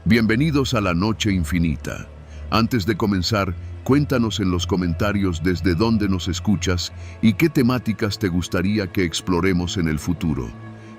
Bienvenidos a la Noche Infinita. Antes de comenzar, cuéntanos en los comentarios desde dónde nos escuchas y qué temáticas te gustaría que exploremos en el futuro.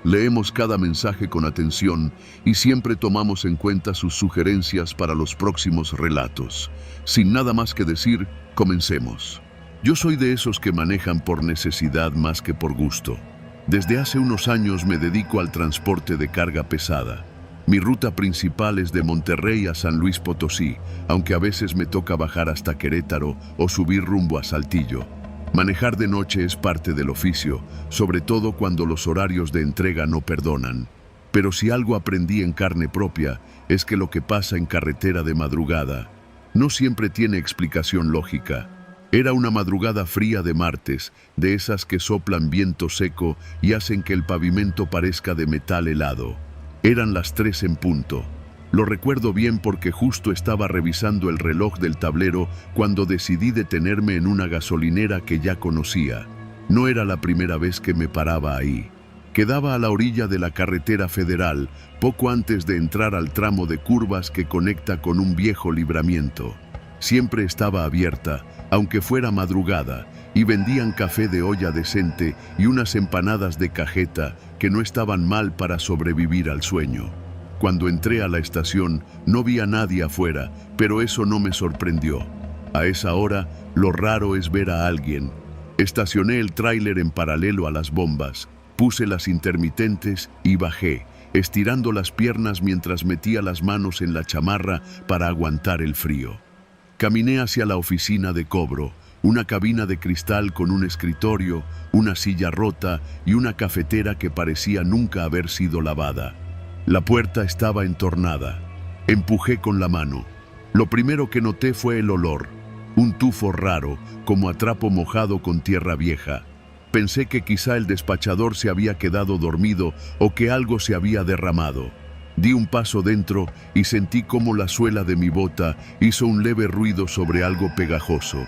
Leemos cada mensaje con atención y siempre tomamos en cuenta sus sugerencias para los próximos relatos. Sin nada más que decir, comencemos. Yo soy de esos que manejan por necesidad más que por gusto. Desde hace unos años me dedico al transporte de carga pesada. Mi ruta principal es de Monterrey a San Luis Potosí, aunque a veces me toca bajar hasta Querétaro o subir rumbo a Saltillo. Manejar de noche es parte del oficio, sobre todo cuando los horarios de entrega no perdonan. Pero si algo aprendí en carne propia, es que lo que pasa en carretera de madrugada no siempre tiene explicación lógica. Era una madrugada fría de martes, de esas que soplan viento seco y hacen que el pavimento parezca de metal helado. Eran las 3 en punto. Lo recuerdo bien porque justo estaba revisando el reloj del tablero cuando decidí detenerme en una gasolinera que ya conocía. No era la primera vez que me paraba ahí. Quedaba a la orilla de la carretera federal, poco antes de entrar al tramo de curvas que conecta con un viejo libramiento. Siempre estaba abierta, aunque fuera madrugada, y vendían café de olla decente y unas empanadas de cajeta que no estaban mal para sobrevivir al sueño. Cuando entré a la estación, no vi a nadie afuera, pero eso no me sorprendió. A esa hora, lo raro es ver a alguien. Estacioné el tráiler en paralelo a las bombas, puse las intermitentes y bajé, estirando las piernas mientras metía las manos en la chamarra para aguantar el frío. Caminé hacia la oficina de cobro, una cabina de cristal con un escritorio, una silla rota y una cafetera que parecía nunca haber sido lavada. La puerta estaba entornada. Empujé con la mano. Lo primero que noté fue el olor, un tufo raro, como a trapo mojado con tierra vieja. Pensé que quizá el despachador se había quedado dormido o que algo se había derramado. Di un paso dentro y sentí cómo la suela de mi bota hizo un leve ruido sobre algo pegajoso.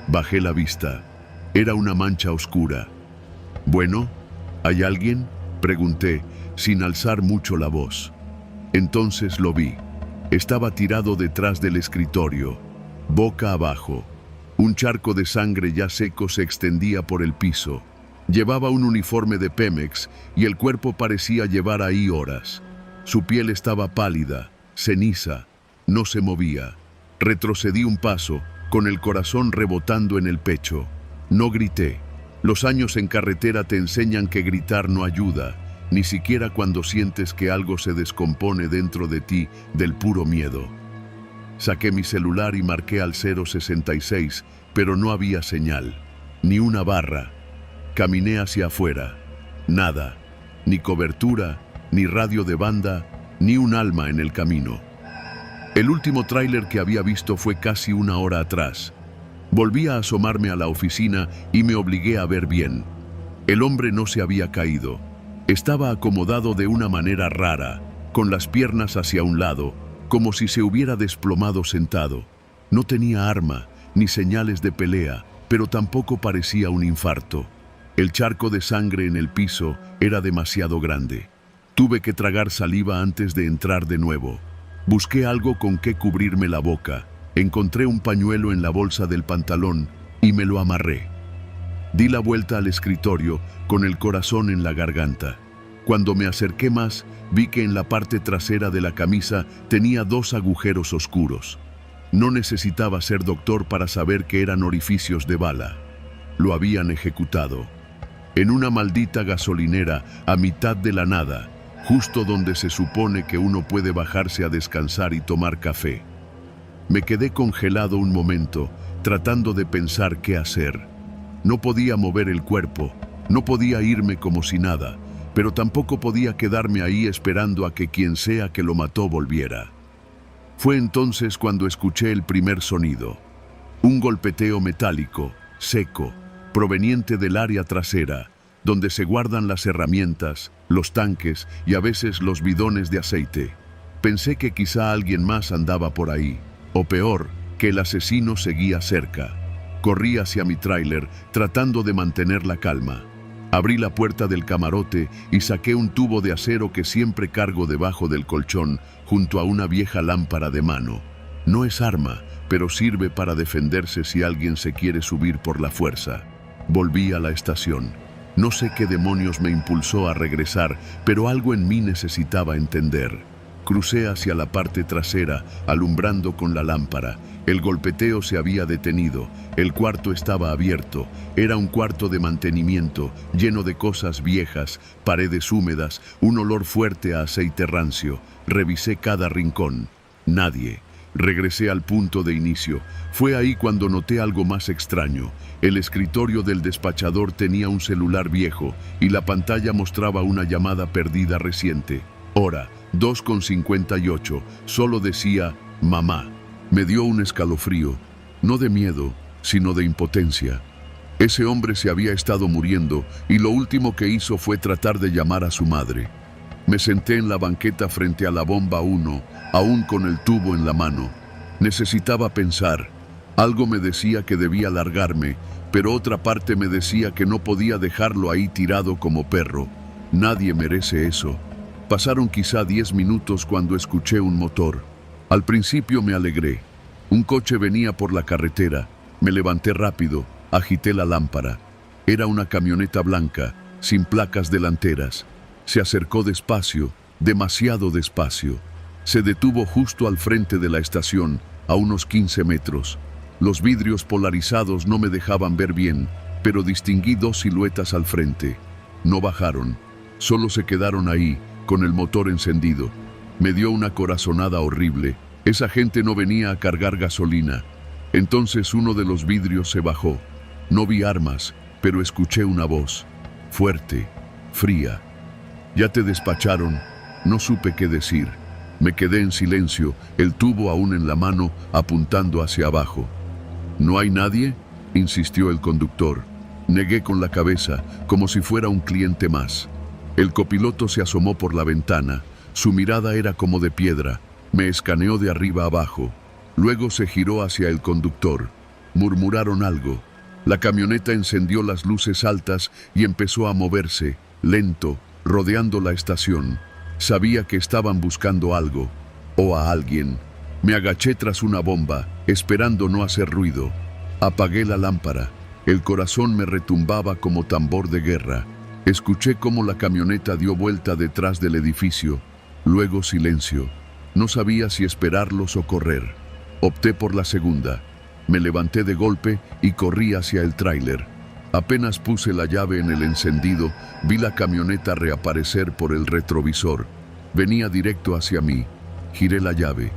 Bajé la vista. Era una mancha oscura. «Bueno, ¿hay alguien?», pregunté, sin alzar mucho la voz. Entonces lo vi. Estaba tirado detrás del escritorio, boca abajo. Un charco de sangre ya seco se extendía por el piso. Llevaba un uniforme de Pemex y el cuerpo parecía llevar ahí horas. Su piel estaba pálida, ceniza, no se movía. Retrocedí un paso, con el corazón rebotando en el pecho. No grité. Los años en carretera te enseñan que gritar no ayuda, ni siquiera cuando sientes que algo se descompone dentro de ti del puro miedo. Saqué mi celular y marqué al 066, pero no había señal, ni una barra. Caminé hacia afuera. Nada, ni cobertura, ni radio de banda, ni un alma en el camino. El último tráiler que había visto fue casi una hora atrás. Volví a asomarme a la oficina y me obligué a ver bien. El hombre no se había caído. Estaba acomodado de una manera rara, con las piernas hacia un lado, como si se hubiera desplomado sentado. No tenía arma, ni señales de pelea, pero tampoco parecía un infarto. El charco de sangre en el piso era demasiado grande. Tuve que tragar saliva antes de entrar de nuevo. Busqué algo con que cubrirme la boca. Encontré un pañuelo en la bolsa del pantalón y me lo amarré. Di la vuelta al escritorio con el corazón en la garganta. Cuando me acerqué más, vi que en la parte trasera de la camisa tenía 2 agujeros oscuros. No necesitaba ser doctor para saber que eran orificios de bala. Lo habían ejecutado. En una maldita gasolinera, a mitad de la nada, justo donde se supone que uno puede bajarse a descansar y tomar café. Me quedé congelado un momento, tratando de pensar qué hacer. No podía mover el cuerpo, no podía irme como si nada, pero tampoco podía quedarme ahí esperando a que quien sea que lo mató volviera. Fue entonces cuando escuché el primer sonido. Un golpeteo metálico, seco, proveniente del área trasera, donde se guardan las herramientas, los tanques y a veces los bidones de aceite. Pensé que quizá alguien más andaba por ahí, o peor, que el asesino seguía cerca. Corrí hacia mi tráiler, tratando de mantener la calma. Abrí la puerta del camarote y saqué un tubo de acero que siempre cargo debajo del colchón, junto a una vieja lámpara de mano. No es arma, pero sirve para defenderse si alguien se quiere subir por la fuerza. Volví a la estación. No sé qué demonios me impulsó a regresar, pero algo en mí necesitaba entender. Crucé hacia la parte trasera, alumbrando con la lámpara. El golpeteo se había detenido. El cuarto estaba abierto. Era un cuarto de mantenimiento, lleno de cosas viejas, paredes húmedas, un olor fuerte a aceite rancio. Revisé cada rincón. Nadie. Regresé al punto de inicio. Fue ahí cuando noté algo más extraño. El escritorio del despachador tenía un celular viejo y la pantalla mostraba una llamada perdida reciente. Hora 2:58. Solo decía mamá. Me dio un escalofrío, no de miedo, sino de impotencia. Ese hombre se había estado muriendo y lo último que hizo fue tratar de llamar a su madre. Me senté en la banqueta frente a la bomba 1, aún con el tubo en la mano. Necesitaba pensar. Algo me decía que debía largarme, pero otra parte me decía que no podía dejarlo ahí tirado como perro. Nadie merece eso. Pasaron quizá 10 minutos cuando escuché un motor. Al principio me alegré. Un coche venía por la carretera. Me levanté rápido, agité la lámpara. Era una camioneta blanca, sin placas delanteras. Se acercó despacio, demasiado despacio. Se detuvo justo al frente de la estación, a unos 15 metros. Los vidrios polarizados no me dejaban ver bien, pero distinguí dos siluetas al frente. No bajaron, solo se quedaron ahí, con el motor encendido. Me dio una corazonada horrible. Esa gente no venía a cargar gasolina. Entonces uno de los vidrios se bajó. No vi armas, pero escuché una voz, fuerte, fría. Ya te despacharon. No supe qué decir. Me quedé en silencio, el tubo aún en la mano, apuntando hacia abajo. ¿No hay nadie?, insistió el conductor. Negué con la cabeza, como si fuera un cliente más. El copiloto se asomó por la ventana. Su mirada era como de piedra. Me escaneó de arriba abajo. Luego se giró hacia el conductor. Murmuraron algo. La camioneta encendió las luces altas y empezó a moverse, lento, rodeando la estación. Sabía que estaban buscando algo, o a alguien. Me agaché tras una bomba, esperando no hacer ruido. Apagué la lámpara. El corazón me retumbaba como tambor de guerra. Escuché cómo la camioneta dio vuelta detrás del edificio. Luego silencio. No sabía si esperarlos o correr. Opté por la segunda. Me levanté de golpe y corrí hacia el tráiler. Apenas puse la llave en el encendido, vi la camioneta reaparecer por el retrovisor. Venía directo hacia mí. Giré la llave.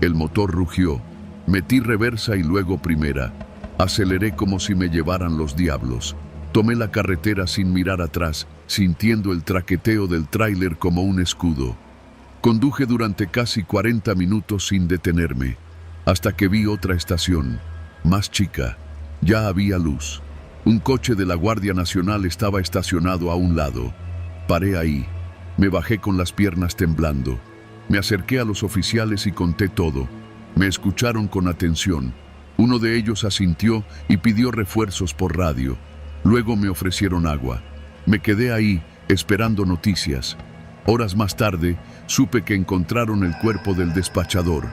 El motor rugió. Metí reversa y luego primera. Aceleré como si me llevaran los diablos. Tomé la carretera sin mirar atrás, sintiendo el traqueteo del tráiler como un escudo. Conduje durante casi 40 minutos sin detenerme, hasta que vi otra estación, más chica. Ya había luz. Un coche de la Guardia Nacional estaba estacionado a un lado. Paré ahí. Me bajé con las piernas temblando. Me acerqué a los oficiales y conté todo. Me escucharon con atención. Uno de ellos asintió y pidió refuerzos por radio. Luego me ofrecieron agua. Me quedé ahí, esperando noticias. Horas más tarde, supe que encontraron el cuerpo del despachador.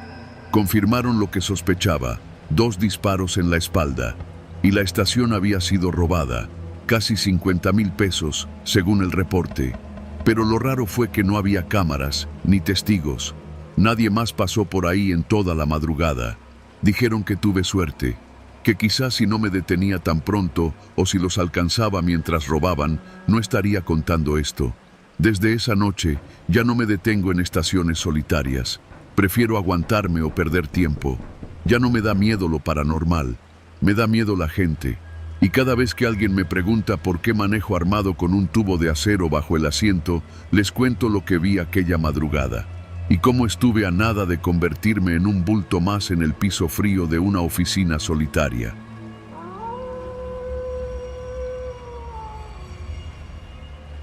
Confirmaron lo que sospechaba, 2 disparos en la espalda. Y la estación había sido robada, casi 50,000 pesos, según el reporte. Pero lo raro fue que no había cámaras, ni testigos. Nadie más pasó por ahí en toda la madrugada. Dijeron que tuve suerte, que quizás si no me detenía tan pronto o si los alcanzaba mientras robaban, no estaría contando esto. Desde esa noche ya no me detengo en estaciones solitarias. Prefiero aguantarme o perder tiempo. Ya no me da miedo lo paranormal, me da miedo la gente. Y cada vez que alguien me pregunta por qué manejo armado con un tubo de acero bajo el asiento, les cuento lo que vi aquella madrugada. Y cómo estuve a nada de convertirme en un bulto más en el piso frío de una oficina solitaria.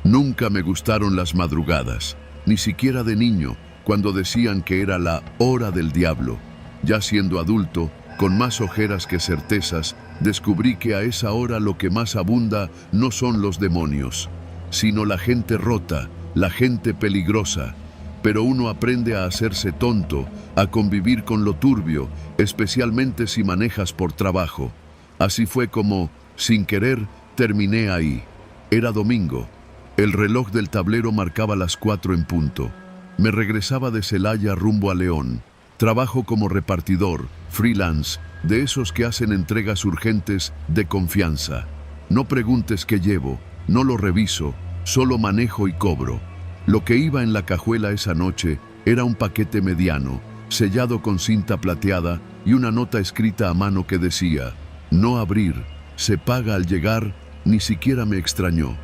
Nunca me gustaron las madrugadas, ni siquiera de niño, cuando decían que era la hora del diablo. Ya siendo adulto, Con más ojeras que certezas, descubrí que a esa hora lo que más abunda no son los demonios, sino la gente rota, la gente peligrosa. Pero uno aprende a hacerse tonto, a convivir con lo turbio, especialmente si manejas por trabajo. Así fue como, sin querer, terminé ahí. Era domingo. El reloj del tablero marcaba las 4 en punto. Me regresaba de Celaya rumbo a León. Trabajo como repartidor, freelance, de esos que hacen entregas urgentes de confianza. No preguntes qué llevo, no lo reviso, solo manejo y cobro. Lo que iba en la cajuela esa noche era un paquete mediano, sellado con cinta plateada y una nota escrita a mano que decía: no abrir, se paga al llegar. Ni siquiera me extrañó.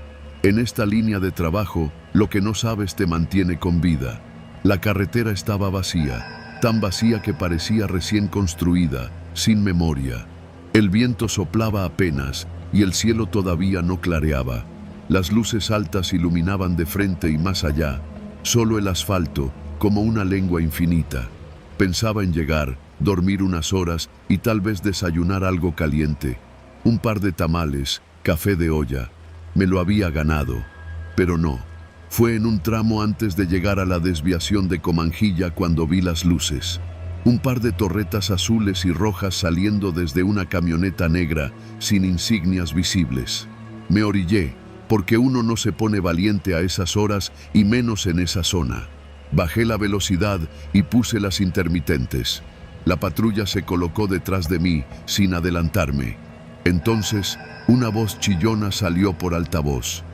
En esta línea de trabajo, lo que no sabes te mantiene con vida. La carretera estaba vacía, tan vacía que parecía recién construida, sin memoria. El viento soplaba apenas y el cielo todavía no clareaba. Las luces altas iluminaban de frente y más allá, solo el asfalto, como una lengua infinita. Pensaba en llegar, dormir unas horas y tal vez desayunar algo caliente. Un par de tamales, café de olla. Me lo había ganado, pero no. Fue en un tramo antes de llegar a la desviación de Comanjilla cuando vi las luces. Un par de torretas azules y rojas saliendo desde una camioneta negra, sin insignias visibles. Me orillé, porque uno no se pone valiente a esas horas y menos en esa zona. Bajé la velocidad y puse las intermitentes. La patrulla se colocó detrás de mí, sin adelantarme. Entonces, una voz chillona salió por altavoz.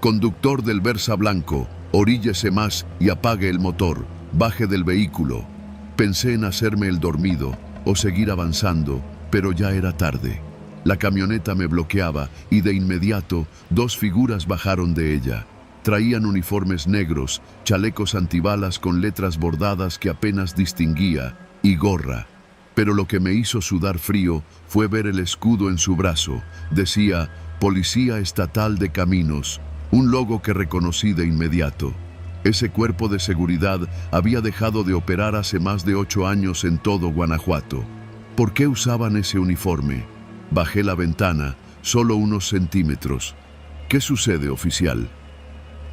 Conductor del Versa blanco, oríllese más y apague el motor, baje del vehículo. Pensé en hacerme el dormido o seguir avanzando, pero ya era tarde. La camioneta me bloqueaba y de inmediato 2 figuras bajaron de ella. Traían uniformes negros, chalecos antibalas con letras bordadas que apenas distinguía y gorra. Pero lo que me hizo sudar frío fue ver el escudo en su brazo. Decía Policía Estatal de Caminos, un logo que reconocí de inmediato. Ese cuerpo de seguridad había dejado de operar hace más de 8 años en todo Guanajuato. ¿Por qué usaban ese uniforme? Bajé la ventana, solo unos centímetros. ¿Qué sucede, oficial?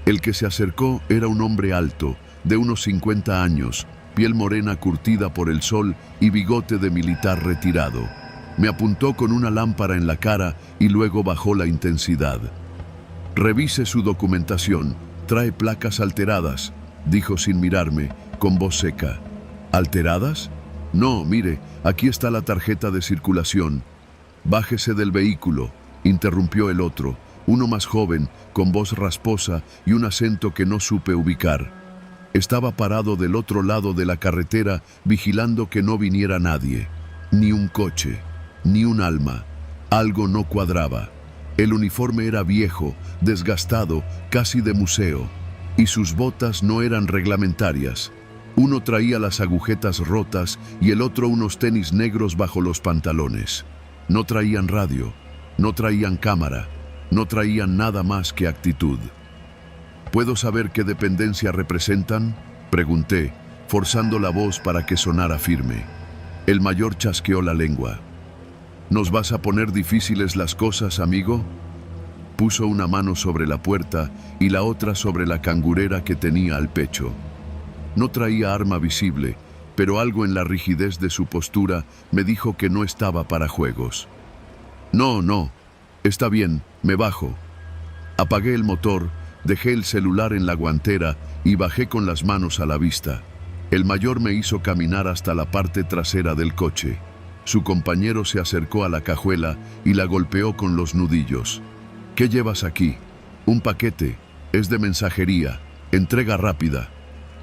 El que se acercó era un hombre alto, de unos 50 años, piel morena curtida por el sol y bigote de militar retirado. Me apuntó con una lámpara en la cara y luego bajó la intensidad. Revise su documentación, trae placas alteradas, dijo sin mirarme, con voz seca. ¿Alteradas? No, mire, aquí está la tarjeta de circulación. Bájese del vehículo, interrumpió el otro, uno más joven, con voz rasposa y un acento que no supe ubicar. Estaba parado del otro lado de la carretera, vigilando que no viniera nadie. Ni un coche, ni un alma. Algo no cuadraba. El uniforme era viejo, desgastado, casi de museo, y sus botas no eran reglamentarias. Uno traía las agujetas rotas y el otro unos tenis negros bajo los pantalones. No traían radio, no traían cámara, no traían nada más que actitud. ¿Puedo saber qué dependencia representan?, pregunté, forzando la voz para que sonara firme. El mayor chasqueó la lengua. ¿Nos vas a poner difíciles las cosas, amigo? Puso una mano sobre la puerta y la otra sobre la cangurera que tenía al pecho. No traía arma visible, pero algo en la rigidez de su postura me dijo que no estaba para juegos. No, está bien, me bajo. Apagué el motor, dejé el celular en la guantera y bajé con las manos a la vista. El mayor me hizo caminar hasta la parte trasera del coche. Su compañero se acercó a la cajuela y la golpeó con los nudillos. ¿Qué llevas aquí? Un paquete. Es de mensajería. Entrega rápida.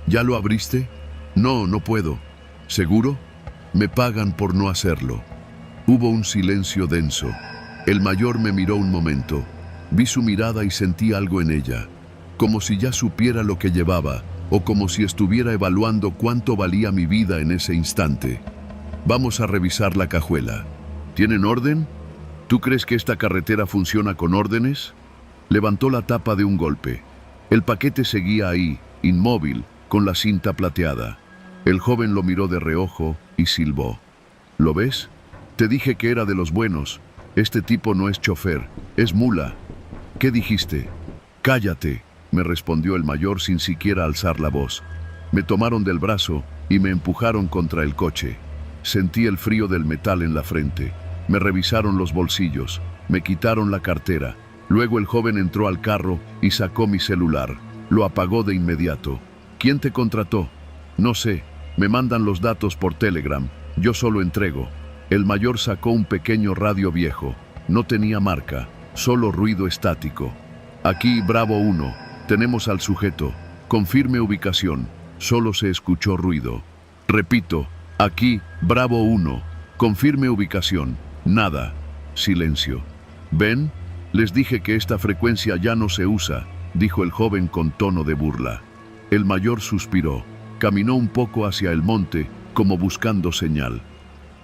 ¿Ya lo abriste? No, no puedo. ¿Seguro? Me pagan por no hacerlo. Hubo un silencio denso. El mayor me miró un momento. Vi su mirada y sentí algo en ella, como si ya supiera lo que llevaba, o como si estuviera evaluando cuánto valía mi vida en ese instante. Vamos a revisar la cajuela. ¿Tienen orden? ¿Tú crees que esta carretera funciona con órdenes? Levantó la tapa de un golpe. El paquete seguía ahí, inmóvil, con la cinta plateada. El joven lo miró de reojo y silbó. ¿Lo ves? Te dije que era de los buenos. Este tipo no es chofer, es mula. ¿Qué dijiste? Cállate, me respondió el mayor sin siquiera alzar la voz. Me tomaron del brazo y me empujaron contra el coche. Sentí el frío del metal en la frente. Me revisaron los bolsillos, me quitaron la cartera. Luego el joven entró al carro y sacó mi celular. Lo apagó de inmediato. ¿Quién te contrató? No sé, me mandan los datos por Telegram. Yo solo entrego. El mayor sacó un pequeño radio viejo. No tenía marca, solo ruido estático. Aquí, Bravo 1, tenemos al sujeto. Confirme ubicación. Solo se escuchó ruido. Repito, aquí, Bravo 1, confirme ubicación. Nada. Silencio. ¿Ven? Les dije que esta frecuencia ya no se usa, dijo el joven con tono de burla. El mayor suspiró. Caminó un poco hacia el monte, como buscando señal.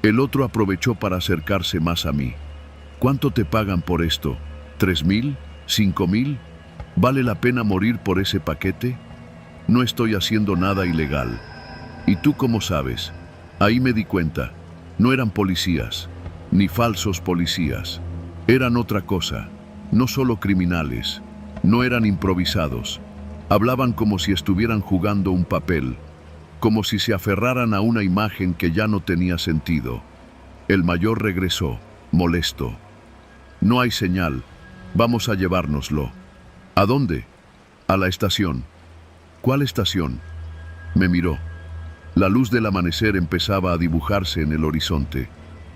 El otro aprovechó para acercarse más a mí. ¿Cuánto te pagan por esto? ¿3,000? ¿5,000? ¿Vale la pena morir por ese paquete? No estoy haciendo nada ilegal. ¿Y tú cómo sabes? Ahí me di cuenta. No eran policías, ni falsos policías. Eran otra cosa. No solo criminales. No eran improvisados. Hablaban como si estuvieran jugando un papel, como si se aferraran a una imagen que ya no tenía sentido. El mayor regresó, molesto. No hay señal. Vamos a llevárnoslo. ¿A dónde? A la estación. ¿Cuál estación? Me miró. La luz del amanecer empezaba a dibujarse en el horizonte.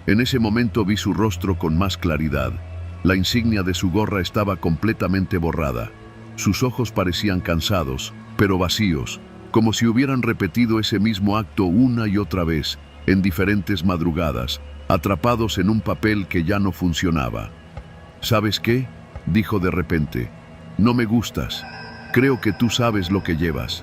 En ese momento vi su rostro con más claridad. La insignia de su gorra estaba completamente borrada. Sus ojos parecían cansados, pero vacíos, como si hubieran repetido ese mismo acto una y otra vez, en diferentes madrugadas, atrapados en un papel que ya no funcionaba. ¿Sabes qué?, dijo de repente. No me gustas. Creo que tú sabes lo que llevas.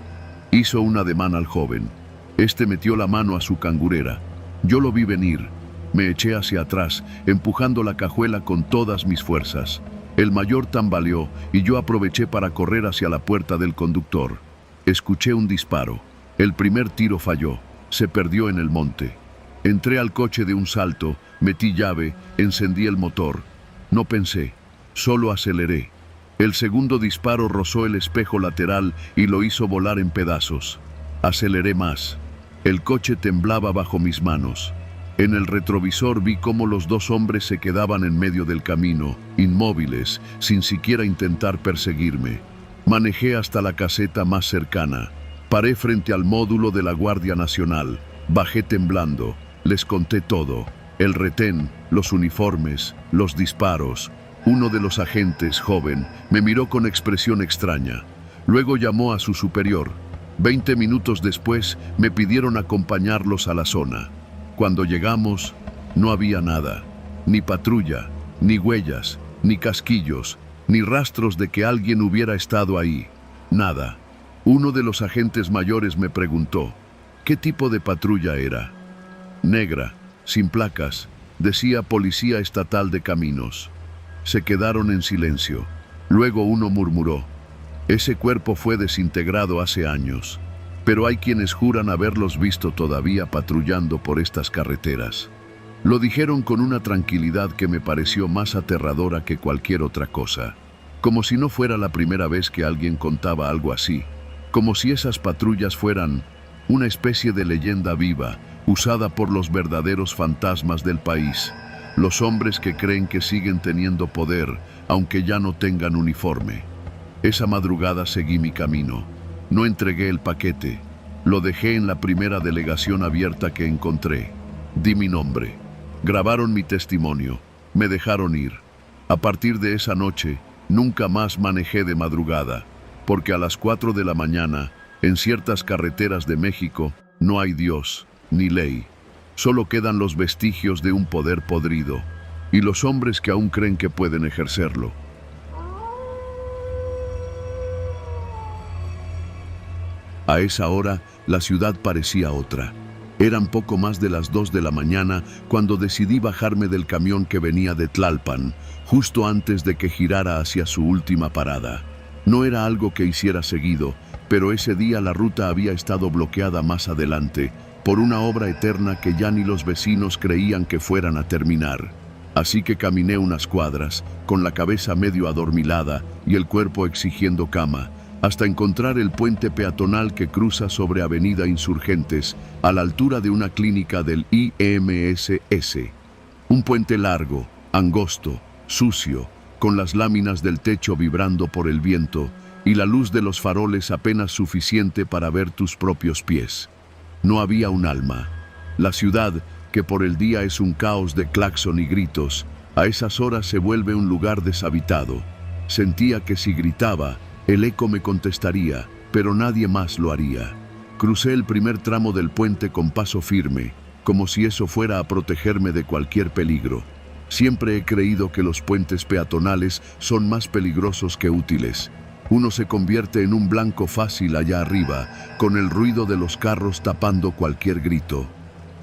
Hizo un ademán al joven. Este metió la mano a su cangurera. Yo lo vi venir. Me eché hacia atrás, empujando la cajuela con todas mis fuerzas. El mayor tambaleó y yo aproveché para correr hacia la puerta del conductor. Escuché un disparo. El primer tiro falló. Se perdió en el monte. Entré al coche de un salto, metí llave, encendí el motor. No pensé, solo aceleré. El segundo disparo rozó el espejo lateral y lo hizo volar en pedazos. Aceleré más. El coche temblaba bajo mis manos. En el retrovisor vi cómo los dos hombres se quedaban en medio del camino, inmóviles, sin siquiera intentar perseguirme. Manejé hasta la caseta más cercana. Paré frente al módulo de la Guardia Nacional. Bajé temblando. Les conté todo. El retén, los uniformes, los disparos. Uno de los agentes, joven, me miró con expresión extraña. Luego llamó a su superior. 20 minutos después, me pidieron acompañarlos a la zona. Cuando llegamos, no había nada. Ni patrulla, ni huellas, ni casquillos, ni rastros de que alguien hubiera estado ahí. Nada. Uno de los agentes mayores me preguntó, ¿qué tipo de patrulla era? Negra, sin placas, decía Policía Estatal de Caminos. Se quedaron en silencio. Luego uno murmuró, ese cuerpo fue desintegrado hace años, pero hay quienes juran haberlos visto todavía patrullando por estas carreteras. Lo dijeron con una tranquilidad que me pareció más aterradora que cualquier otra cosa, como si no fuera la primera vez que alguien contaba algo así, como si esas patrullas fueran una especie de leyenda viva, usada por los verdaderos fantasmas del país, los hombres que creen que siguen teniendo poder, aunque ya no tengan uniforme. Esa madrugada seguí mi camino. No entregué el paquete. Lo dejé en la primera delegación abierta que encontré. Di mi nombre. Grabaron mi testimonio. Me dejaron ir. A partir de esa noche, nunca más manejé de madrugada, porque a las 4 de la mañana, en ciertas carreteras de México, no hay Dios ni ley. Solo quedan los vestigios de un poder podrido y los hombres que aún creen que pueden ejercerlo. A esa hora, la ciudad parecía otra. Eran poco más de las 2 de la mañana cuando decidí bajarme del camión que venía de Tlalpan, justo antes de que girara hacia su última parada. No era algo que hiciera seguido, pero ese día la ruta había estado bloqueada más adelante, por una obra eterna que ya ni los vecinos creían que fueran a terminar. Así que caminé unas cuadras, con la cabeza medio adormilada y el cuerpo exigiendo cama, hasta encontrar el puente peatonal que cruza sobre Avenida Insurgentes, a la altura de una clínica del IMSS. Un puente largo, angosto, sucio, con las láminas del techo vibrando por el viento y la luz de los faroles apenas suficiente para ver tus propios pies. No había un alma. La ciudad, que por el día es un caos de claxon y gritos, a esas horas se vuelve un lugar deshabitado. Sentía que si gritaba, el eco me contestaría, pero nadie más lo haría. Crucé el primer tramo del puente con paso firme, como si eso fuera a protegerme de cualquier peligro. Siempre he creído que los puentes peatonales son más peligrosos que útiles. Uno se convierte en un blanco fácil allá arriba, con el ruido de los carros tapando cualquier grito.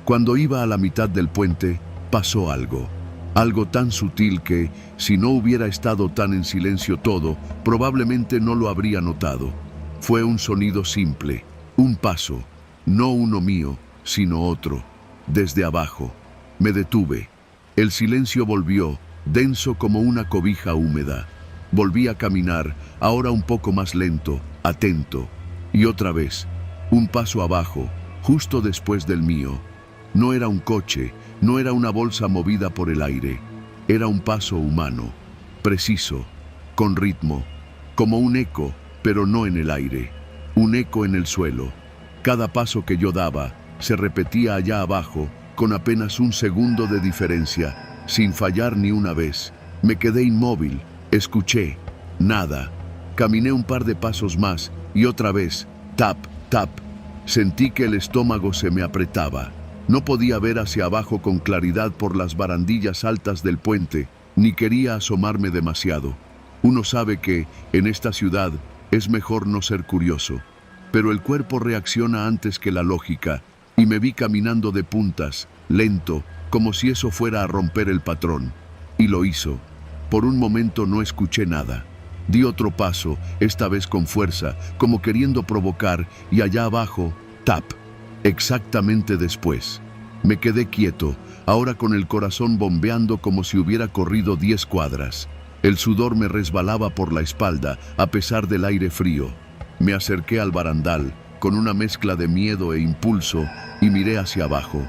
Cuando iba a la mitad del puente, pasó algo. Algo tan sutil que, si no hubiera estado tan en silencio todo, probablemente no lo habría notado. Fue un sonido simple, un paso, no uno mío, sino otro, desde abajo. Me detuve. El silencio volvió, denso como una cobija húmeda. Volví a caminar, ahora un poco más lento, atento. Y otra vez, un paso abajo, justo después del mío. No era un coche, no era una bolsa movida por el aire. Era un paso humano, preciso, con ritmo, como un eco, pero no en el aire. Un eco en el suelo. Cada paso que yo daba se repetía allá abajo, con apenas un segundo de diferencia, sin fallar ni una vez. Me quedé inmóvil, escuché, nada. Caminé un par de pasos más y otra vez, tap, tap. Sentí que el estómago se me apretaba. No podía ver hacia abajo con claridad por las barandillas altas del puente, ni quería asomarme demasiado. Uno sabe que, en esta ciudad, es mejor no ser curioso. Pero el cuerpo reacciona antes que la lógica, y me vi caminando de puntas, lento, como si eso fuera a romper el patrón. Y lo hizo. Por un momento no escuché nada. Di otro paso, esta vez con fuerza, como queriendo provocar, y allá abajo, tap. Exactamente después. Me quedé quieto, ahora con el corazón bombeando como si hubiera corrido 10 cuadras. El sudor me resbalaba por la espalda, a pesar del aire frío. Me acerqué al barandal, con una mezcla de miedo e impulso, y miré hacia abajo.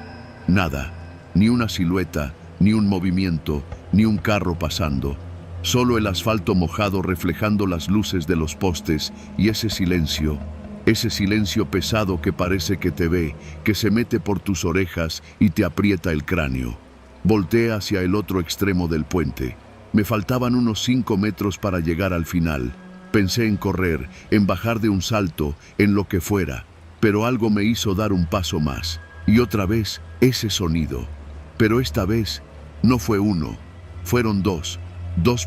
Nada, ni una silueta, ni un movimiento, ni un carro pasando. Solo el asfalto mojado reflejando las luces de los postes y ese silencio pesado que parece que te ve, que se mete por tus orejas y te aprieta el cráneo. Volteé hacia el otro extremo del puente. Me faltaban unos 5 metros para llegar al final. Pensé en correr, en bajar de un salto, en lo que fuera, pero algo me hizo dar un paso más. Y otra vez, ese sonido. Pero esta vez, no fue uno, fueron dos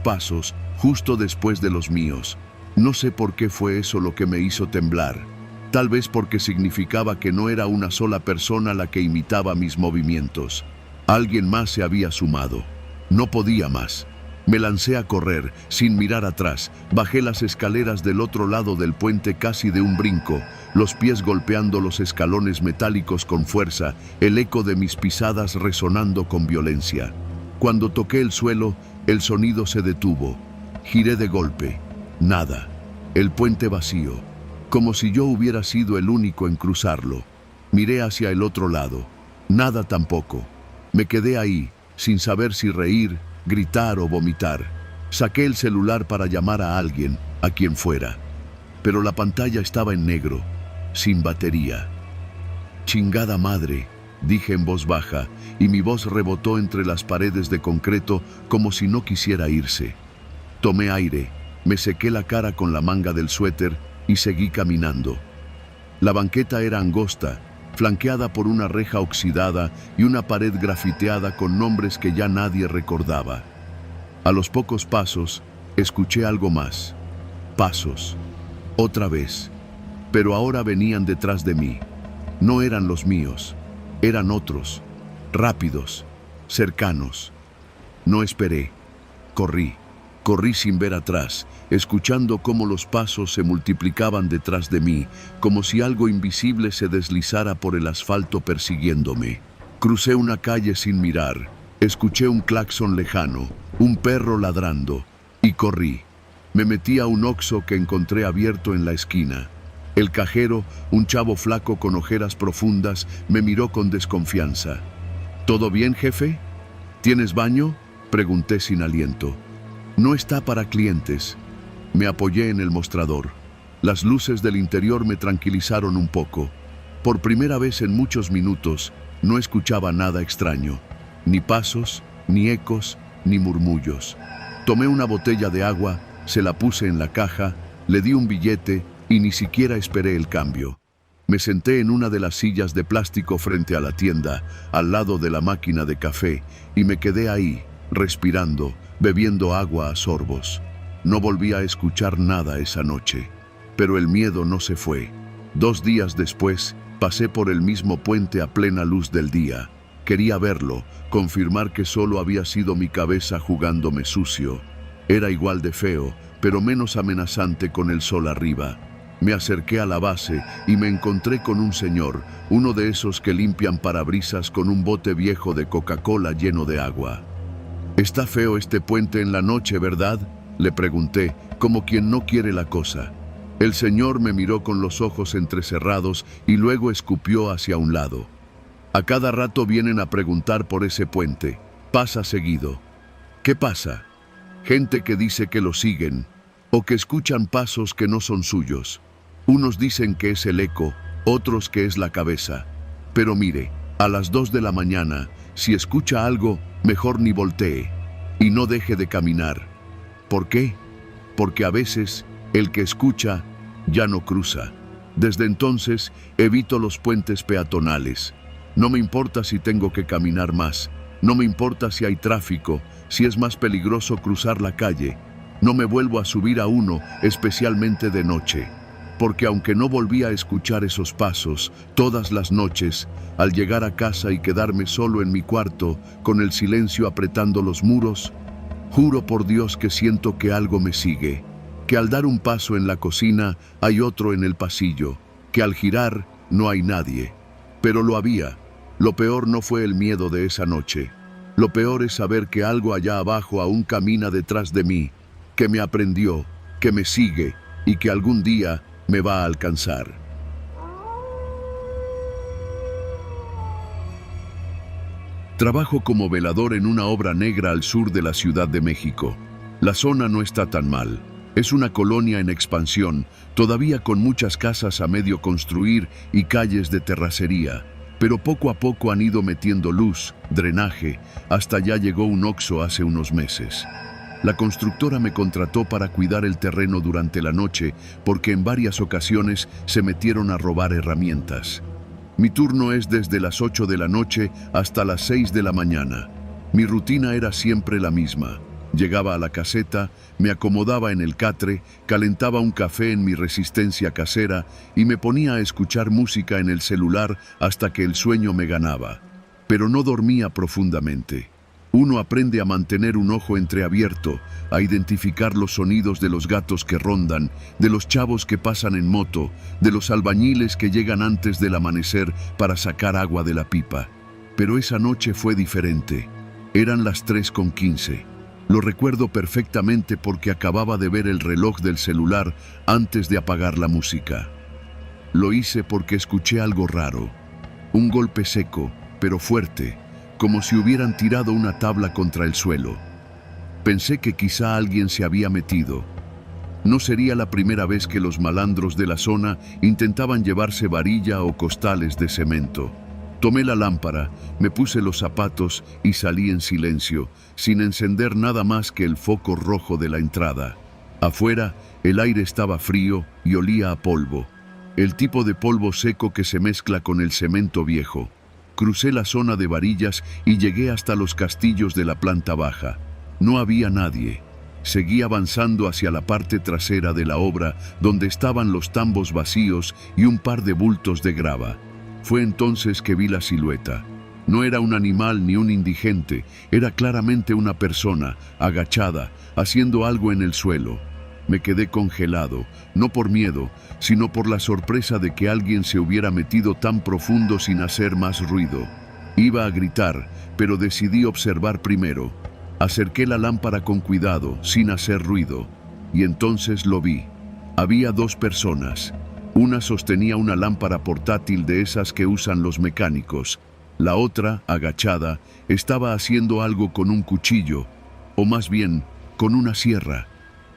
pasos, justo después de los míos. No sé por qué fue eso lo que me hizo temblar. Tal vez porque significaba que no era una sola persona la que imitaba mis movimientos. Alguien más se había sumado. No podía más. Me lancé a correr, sin mirar atrás. Bajé las escaleras del otro lado del puente casi de un brinco, los pies golpeando los escalones metálicos con fuerza, el eco de mis pisadas resonando con violencia. Cuando toqué el suelo, el sonido se detuvo. Giré de golpe. Nada. El puente vacío. Como si yo hubiera sido el único en cruzarlo. Miré hacia el otro lado. Nada tampoco. Me quedé ahí, sin saber si reír, gritar o vomitar. Saqué el celular para llamar a alguien, a quien fuera. Pero la pantalla estaba en negro, sin batería. Chingada madre, dije en voz baja, y mi voz rebotó entre las paredes de concreto como si no quisiera irse. Tomé aire, me sequé la cara con la manga del suéter y seguí caminando. La banqueta era angosta, flanqueada por una reja oxidada y una pared grafiteada con nombres que ya nadie recordaba. A los pocos pasos, escuché algo más. Pasos. Otra vez. Pero ahora venían detrás de mí. No eran los míos. Eran otros. Rápidos. Cercanos. No esperé. Corrí. Corrí sin ver atrás, escuchando cómo los pasos se multiplicaban detrás de mí, como si algo invisible se deslizara por el asfalto persiguiéndome. Crucé una calle sin mirar, escuché un claxon lejano, un perro ladrando, y corrí. Me metí a un Oxxo que encontré abierto en la esquina. El cajero, un chavo flaco con ojeras profundas, me miró con desconfianza. ¿Todo bien, jefe? ¿Tienes baño?, pregunté sin aliento. No está para clientes. Me apoyé en el mostrador. Las luces del interior me tranquilizaron un poco. Por primera vez en muchos minutos, no escuchaba nada extraño. Ni pasos, ni ecos, ni murmullos. Tomé una botella de agua, se la puse en la caja, le di un billete y ni siquiera esperé el cambio. Me senté en una de las sillas de plástico frente a la tienda, al lado de la máquina de café, y me quedé ahí, respirando, bebiendo agua a sorbos. No volví a escuchar nada esa noche, pero el miedo no se fue. 2 días después, pasé por el mismo puente a plena luz del día. Quería verlo, confirmar que solo había sido mi cabeza jugándome sucio. Era igual de feo, pero menos amenazante con el sol arriba. Me acerqué a la base y me encontré con un señor, uno de esos que limpian parabrisas con un bote viejo de Coca-Cola lleno de agua. «Está feo este puente en la noche, ¿verdad?», le pregunté, como quien no quiere la cosa. El señor me miró con los ojos entrecerrados y luego escupió hacia un lado. «A cada rato vienen a preguntar por ese puente. Pasa seguido». «¿Qué pasa?». «Gente que dice que lo siguen, o que escuchan pasos que no son suyos. Unos dicen que es el eco, otros que es la cabeza. Pero mire, a las 2 de la mañana, si escucha algo, mejor ni voltee, y no deje de caminar». ¿Por qué? Porque a veces, el que escucha, ya no cruza. Desde entonces, evito los puentes peatonales. No me importa si tengo que caminar más, no me importa si hay tráfico, si es más peligroso cruzar la calle. No me vuelvo a subir a uno, especialmente de noche. Porque aunque no volví a escuchar esos pasos, todas las noches, al llegar a casa y quedarme solo en mi cuarto, con el silencio apretando los muros, juro por Dios que siento que algo me sigue, que al dar un paso en la cocina hay otro en el pasillo, que al girar no hay nadie. Pero lo había. Lo peor no fue el miedo de esa noche. Lo peor es saber que algo allá abajo aún camina detrás de mí, que me aprendió, que me sigue y que algún día me va a alcanzar. Trabajo como velador en una obra negra al sur de la Ciudad de México. La zona no está tan mal. Es una colonia en expansión, todavía con muchas casas a medio construir y calles de terracería. Pero poco a poco han ido metiendo luz, drenaje, hasta ya llegó un Oxxo hace unos meses. La constructora me contrató para cuidar el terreno durante la noche porque en varias ocasiones se metieron a robar herramientas. Mi turno es desde las 8 de la noche hasta las 6 de la mañana. Mi rutina era siempre la misma. Llegaba a la caseta, me acomodaba en el catre, calentaba un café en mi resistencia casera y me ponía a escuchar música en el celular hasta que el sueño me ganaba. Pero no dormía profundamente. Uno aprende a mantener un ojo entreabierto, a identificar los sonidos de los gatos que rondan, de los chavos que pasan en moto, de los albañiles que llegan antes del amanecer para sacar agua de la pipa. Pero esa noche fue diferente. Eran las 3:15. Lo recuerdo perfectamente porque acababa de ver el reloj del celular antes de apagar la música. Lo hice porque escuché algo raro. Un golpe seco, pero fuerte, como si hubieran tirado una tabla contra el suelo. Pensé que quizá alguien se había metido. No sería la primera vez que los malandros de la zona intentaban llevarse varilla o costales de cemento. Tomé la lámpara, me puse los zapatos y salí en silencio, sin encender nada más que el foco rojo de la entrada. Afuera, el aire estaba frío y olía a polvo. El tipo de polvo seco que se mezcla con el cemento viejo. Crucé la zona de varillas y llegué hasta los castillos de la planta baja. No había nadie. Seguí avanzando hacia la parte trasera de la obra, donde estaban los tambos vacíos y un par de bultos de grava. Fue entonces que vi la silueta. No era un animal ni un indigente, era claramente una persona, agachada, haciendo algo en el suelo. Me quedé congelado, no por miedo, sino por la sorpresa de que alguien se hubiera metido tan profundo sin hacer más ruido. Iba a gritar, pero decidí observar primero. Acerqué la lámpara con cuidado, sin hacer ruido, y entonces lo vi. Había dos personas. Una sostenía una lámpara portátil de esas que usan los mecánicos. La otra, agachada, estaba haciendo algo con un cuchillo, o más bien, con una sierra.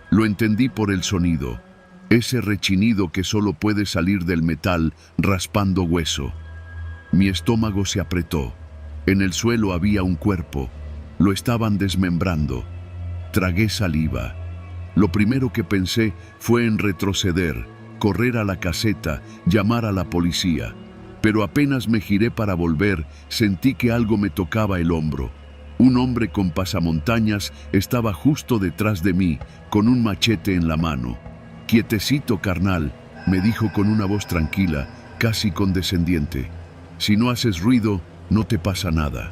Lo entendí por el sonido, ese rechinido que solo puede salir del metal raspando hueso. Mi estómago se apretó. En el suelo había un cuerpo. Lo estaban desmembrando. Tragué saliva. Lo primero que pensé fue en retroceder, correr a la caseta, llamar a la policía. Pero apenas me giré para volver, sentí que algo me tocaba el hombro. Un hombre con pasamontañas estaba justo detrás de mí, con un machete en la mano. «Quietecito, carnal», me dijo con una voz tranquila, casi condescendiente. «Si no haces ruido, no te pasa nada».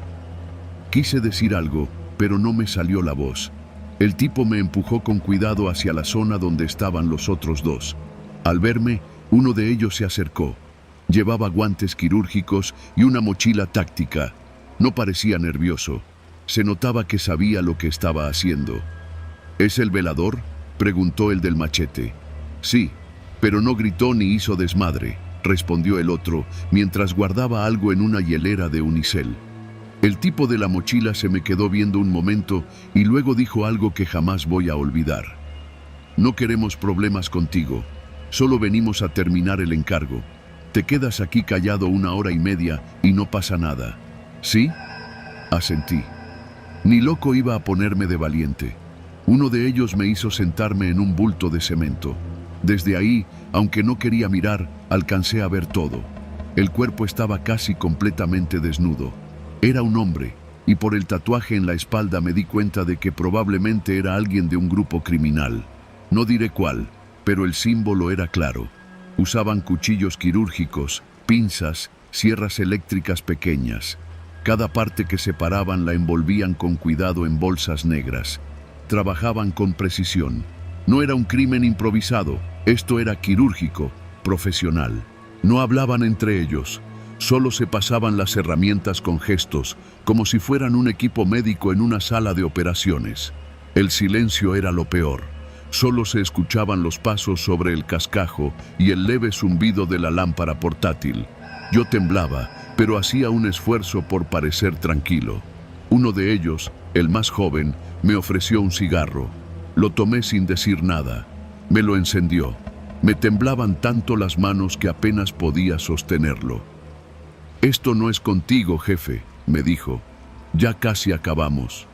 Quise decir algo, pero no me salió la voz. El tipo me empujó con cuidado hacia la zona donde estaban los otros dos. Al verme, uno de ellos se acercó. Llevaba guantes quirúrgicos y una mochila táctica. No parecía nervioso. Se notaba que sabía lo que estaba haciendo. «¿Es el velador?», preguntó el del machete. «Sí, pero no gritó ni hizo desmadre», respondió el otro, mientras guardaba algo en una hielera de unicel. El tipo de la mochila se me quedó viendo un momento y luego dijo algo que jamás voy a olvidar. «No queremos problemas contigo. Solo venimos a terminar el encargo. Te quedas aquí callado 1 hora y media y no pasa nada». «¿Sí?», asentí. Ni loco iba a ponerme de valiente. Uno de ellos me hizo sentarme en un bulto de cemento. Desde ahí, aunque no quería mirar, alcancé a ver todo. El cuerpo estaba casi completamente desnudo. Era un hombre, y por el tatuaje en la espalda me di cuenta de que probablemente era alguien de un grupo criminal. No diré cuál, pero el símbolo era claro. Usaban cuchillos quirúrgicos, pinzas, sierras eléctricas pequeñas. Cada parte que separaban la envolvían con cuidado en bolsas negras. Trabajaban con precisión. No era un crimen improvisado, esto era quirúrgico, profesional. No hablaban entre ellos, solo se pasaban las herramientas con gestos, como si fueran un equipo médico en una sala de operaciones. El silencio era lo peor. Solo se escuchaban los pasos sobre el cascajo y el leve zumbido de la lámpara portátil. Yo temblaba, pero hacía un esfuerzo por parecer tranquilo. Uno de ellos, el más joven, me ofreció un cigarro. Lo tomé sin decir nada. Me lo encendió. Me temblaban tanto las manos que apenas podía sostenerlo. «Esto no es contigo, jefe», me dijo. «Ya casi acabamos».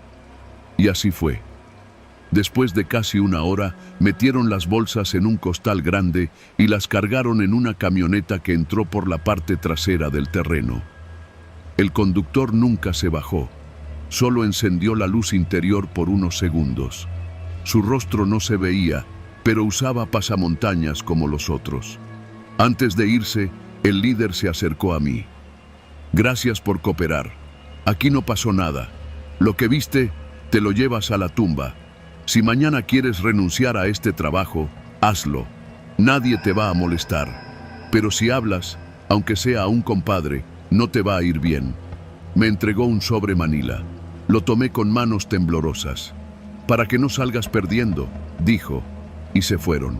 Y así fue. Después de casi 1 hora, metieron las bolsas en un costal grande y las cargaron en una camioneta que entró por la parte trasera del terreno. El conductor nunca se bajó. Solo encendió la luz interior por unos segundos. Su rostro no se veía, pero usaba pasamontañas como los otros. Antes de irse, el líder se acercó a mí. «Gracias por cooperar. Aquí no pasó nada. Lo que viste, te lo llevas a la tumba. Si mañana quieres renunciar a este trabajo, hazlo. Nadie te va a molestar. Pero si hablas, aunque sea a un compadre, no te va a ir bien». Me entregó un sobre manila. Lo tomé con manos temblorosas. «Para que no salgas perdiendo», dijo, y se fueron.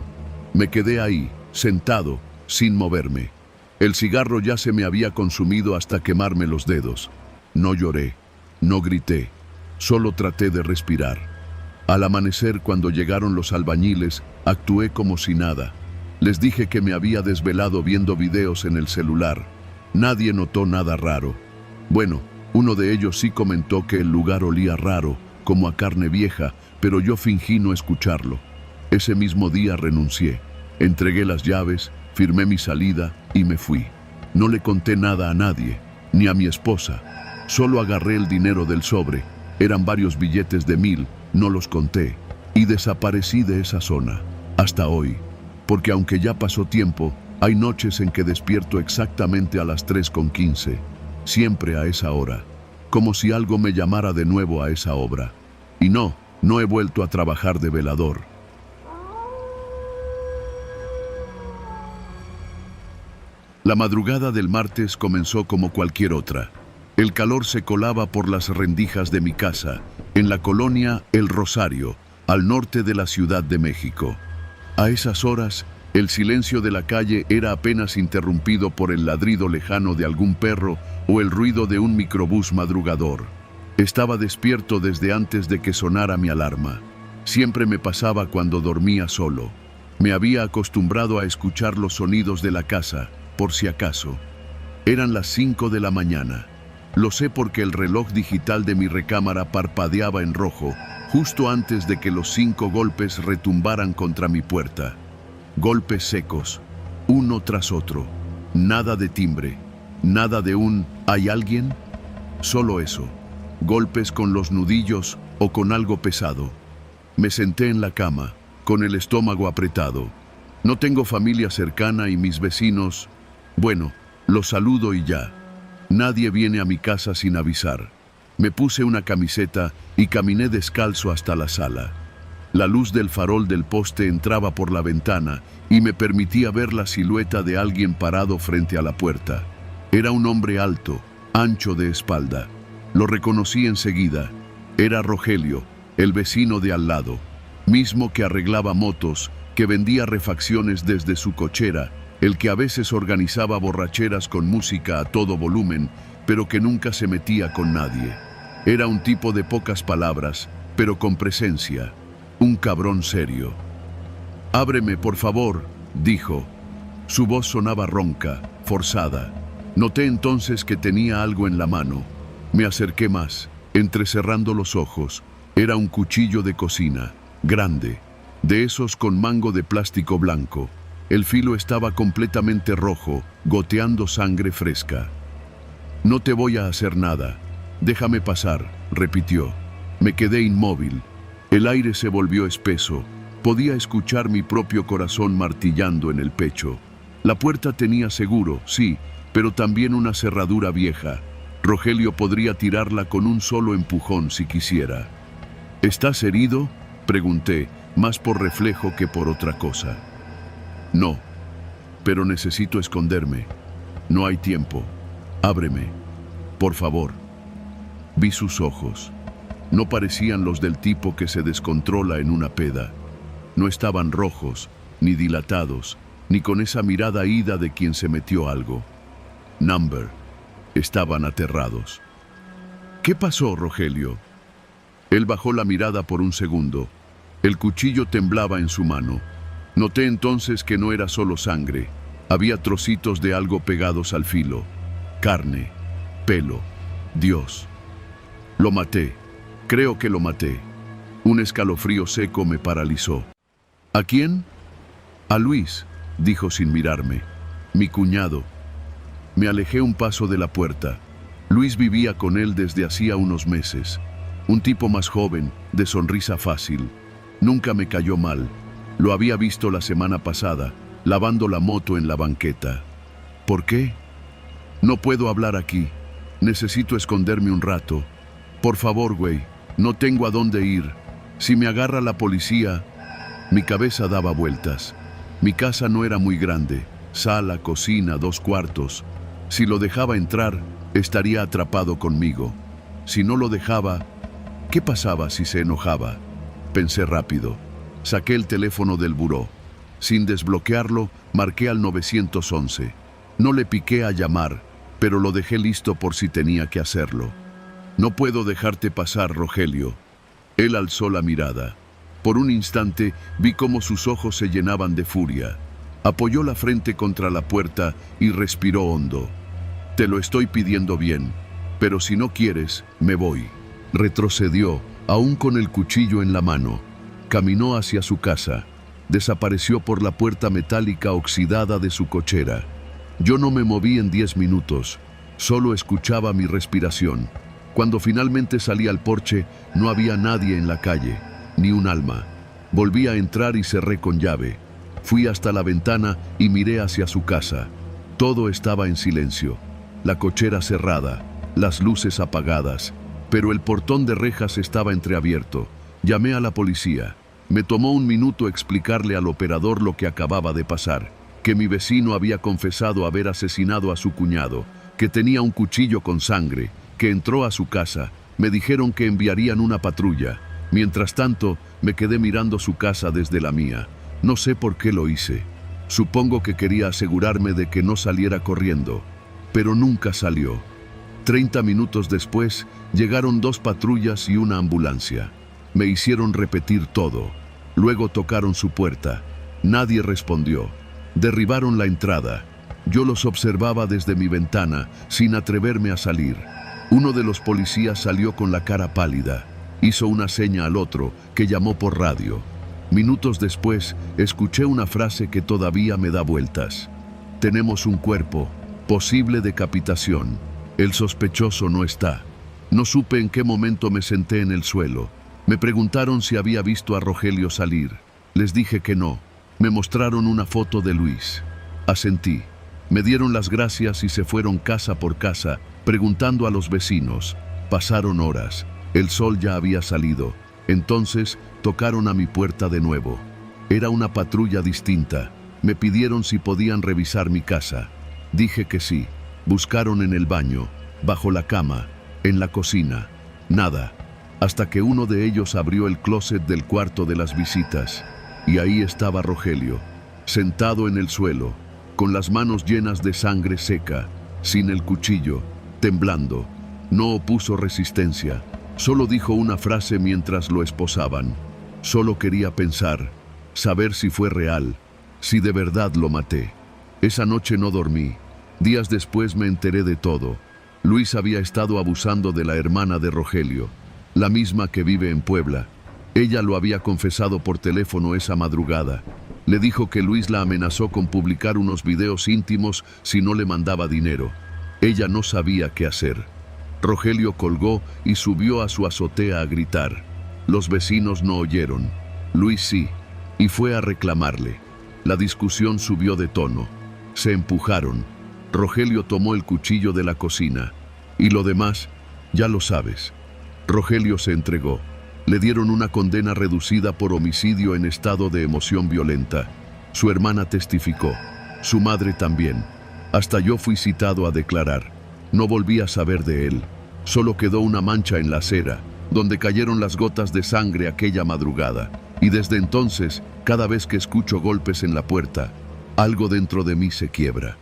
Me quedé ahí, sentado, sin moverme. El cigarro ya se me había consumido hasta quemarme los dedos. No lloré, no grité, solo traté de respirar. Al amanecer, cuando llegaron los albañiles, actué como si nada. Les dije que me había desvelado viendo videos en el celular. Nadie notó nada raro. Bueno, uno de ellos sí comentó que el lugar olía raro, como a carne vieja, pero yo fingí no escucharlo. Ese mismo día renuncié. Entregué las llaves, firmé mi salida y me fui. No le conté nada a nadie, ni a mi esposa. Solo agarré el dinero del sobre. Eran varios billetes de 1000, no los conté. Y desaparecí de esa zona, hasta hoy. Porque aunque ya pasó tiempo, hay noches en que despierto exactamente a las 3:15. siempre a esa hora, como si algo me llamara de nuevo a esa obra. Y no he vuelto a trabajar de velador. La madrugada del martes comenzó como cualquier otra. El calor se colaba por las rendijas de mi casa, en la colonia El Rosario, al norte de la Ciudad de México. A esas horas, el silencio de la calle era apenas interrumpido por el ladrido lejano de algún perro o el ruido de un microbús madrugador. Estaba despierto desde antes de que sonara mi alarma. Siempre me pasaba cuando dormía solo. Me había acostumbrado a escuchar los sonidos de la casa, por si acaso. Eran las 5 de la mañana. Lo sé porque el reloj digital de mi recámara parpadeaba en rojo, justo antes de que los 5 golpes retumbaran contra mi puerta. Golpes secos, uno tras otro. Nada de timbre, nada de un ¿hay alguien? Solo eso. Golpes con los nudillos o con algo pesado. Me senté en la cama, con el estómago apretado. No tengo familia cercana y mis vecinos, bueno, los saludo y ya. Nadie viene a mi casa sin avisar. Me puse una camiseta y caminé descalzo hasta la sala. La luz del farol del poste entraba por la ventana y me permitía ver la silueta de alguien parado frente a la puerta. Era un hombre alto, ancho de espalda. Lo reconocí enseguida. Era Rogelio, el vecino de al lado, mismo que arreglaba motos, que vendía refacciones desde su cochera, el que a veces organizaba borracheras con música a todo volumen, pero que nunca se metía con nadie. Era un tipo de pocas palabras, pero con presencia. Un cabrón serio. «Ábreme, por favor», dijo. Su voz sonaba ronca, forzada. Noté entonces que tenía algo en la mano. Me acerqué más, entrecerrando los ojos. Era un cuchillo de cocina, grande, de esos con mango de plástico blanco. El filo estaba completamente rojo, goteando sangre fresca. «No te voy a hacer nada. Déjame pasar», repitió. Me quedé inmóvil. El aire se volvió espeso. Podía escuchar mi propio corazón martillando en el pecho. La puerta tenía seguro, sí, pero también una cerradura vieja. Rogelio podría tirarla con un solo empujón si quisiera. «¿Estás herido?», pregunté, más por reflejo que por otra cosa. «No, pero necesito esconderme. No hay tiempo. Ábreme, por favor». Vi sus ojos. No parecían los del tipo que se descontrola en una peda. No estaban rojos, ni dilatados, ni con esa mirada ida de quien se metió algo. Number. Estaban aterrados. «¿Qué pasó, Rogelio?». Él bajó la mirada por un segundo. El cuchillo temblaba en su mano. Noté entonces que no era solo sangre. Había trocitos de algo pegados al filo. Carne, pelo. Dios. «Lo maté. Creo que lo maté». Un escalofrío seco me paralizó. «¿A quién?». «A Luis», dijo sin mirarme. «Mi cuñado». Me alejé un paso de la puerta. Luis vivía con él desde hacía unos meses. Un tipo más joven, de sonrisa fácil. Nunca me cayó mal. Lo había visto la semana pasada, lavando la moto en la banqueta. «¿Por qué?». «No puedo hablar aquí. Necesito esconderme un rato. Por favor, güey, no tengo a dónde ir. Si me agarra la policía». Mi cabeza daba vueltas. Mi casa no era muy grande. Sala, cocina, 2 cuartos. Si lo dejaba entrar, estaría atrapado conmigo. Si no lo dejaba, ¿qué pasaba si se enojaba? Pensé rápido. Saqué el teléfono del buró. Sin desbloquearlo, marqué al 911. No le piqué a llamar, pero lo dejé listo por si tenía que hacerlo. «No puedo dejarte pasar, Rogelio». Él alzó la mirada. Por un instante vi cómo sus ojos se llenaban de furia. Apoyó la frente contra la puerta y respiró hondo. «Te lo estoy pidiendo bien, pero si no quieres, me voy». Retrocedió, aún con el cuchillo en la mano. Caminó hacia su casa. Desapareció por la puerta metálica oxidada de su cochera. Yo no me moví en 10 minutos. Solo escuchaba mi respiración. Cuando finalmente salí al porche, no había nadie en la calle, ni un alma. Volví a entrar y cerré con llave. Fui hasta la ventana y miré hacia su casa. Todo estaba en silencio. la cochera cerrada, las luces apagadas, pero el portón de rejas estaba entreabierto. Llamé a la policía. Me tomó un minuto explicarle al operador lo que acababa de pasar, que mi vecino había confesado haber asesinado a su cuñado, que tenía un cuchillo con sangre, que entró a su casa. Me dijeron que enviarían una patrulla. Mientras tanto, me quedé mirando su casa desde la mía. No sé por qué lo hice. Supongo que quería asegurarme de que no saliera corriendo, pero nunca salió. 30 minutos después, llegaron 2 patrullas y una ambulancia. Me hicieron repetir todo. Luego tocaron su puerta. Nadie respondió. Derribaron la entrada. Yo los observaba desde mi ventana, sin atreverme a salir. Uno de los policías salió con la cara pálida. Hizo una seña al otro, que llamó por radio. Minutos después, escuché una frase que todavía me da vueltas. Tenemos un cuerpo, posible decapitación. El sospechoso no está. No supe en qué momento me senté en el suelo. Me preguntaron si había visto a Rogelio salir. Les dije que no. Me mostraron una foto de Luis. Asentí. Me dieron las gracias y se fueron casa por casa, preguntando a los vecinos. Pasaron horas. El sol ya había salido. Entonces tocaron a mi puerta de nuevo. Era una patrulla distinta. Me pidieron si podían revisar mi casa. Dije que sí. Buscaron en el baño, bajo la cama, en la cocina. Nada. Hasta que uno de ellos abrió el closet del cuarto de las visitas. Y ahí estaba Rogelio, sentado en el suelo, con las manos llenas de sangre seca, sin el cuchillo, temblando. No opuso resistencia. Solo dijo una frase mientras lo esposaban. Solo quería pensar, saber si fue real, si de verdad lo maté. Esa noche no dormí. Días después me enteré de todo. Luis había estado abusando de la hermana de Rogelio, la misma que vive en Puebla. Ella lo había confesado por teléfono esa madrugada. Le dijo que Luis la amenazó con publicar unos videos íntimos si no le mandaba dinero. Ella no sabía qué hacer. Rogelio colgó y subió a su azotea a gritar. Los vecinos no oyeron. Luis sí, y fue a reclamarle. La discusión subió de tono. Se empujaron. Rogelio tomó el cuchillo de la cocina. Y lo demás, ya lo sabes. Rogelio se entregó. Le dieron una condena reducida por homicidio en estado de emoción violenta. Su hermana testificó. Su madre también. Hasta yo fui citado a declarar. No volví a saber de él. Solo quedó una mancha en la acera, donde cayeron las gotas de sangre aquella madrugada. Y desde entonces, cada vez que escucho golpes en la puerta, algo dentro de mí se quiebra.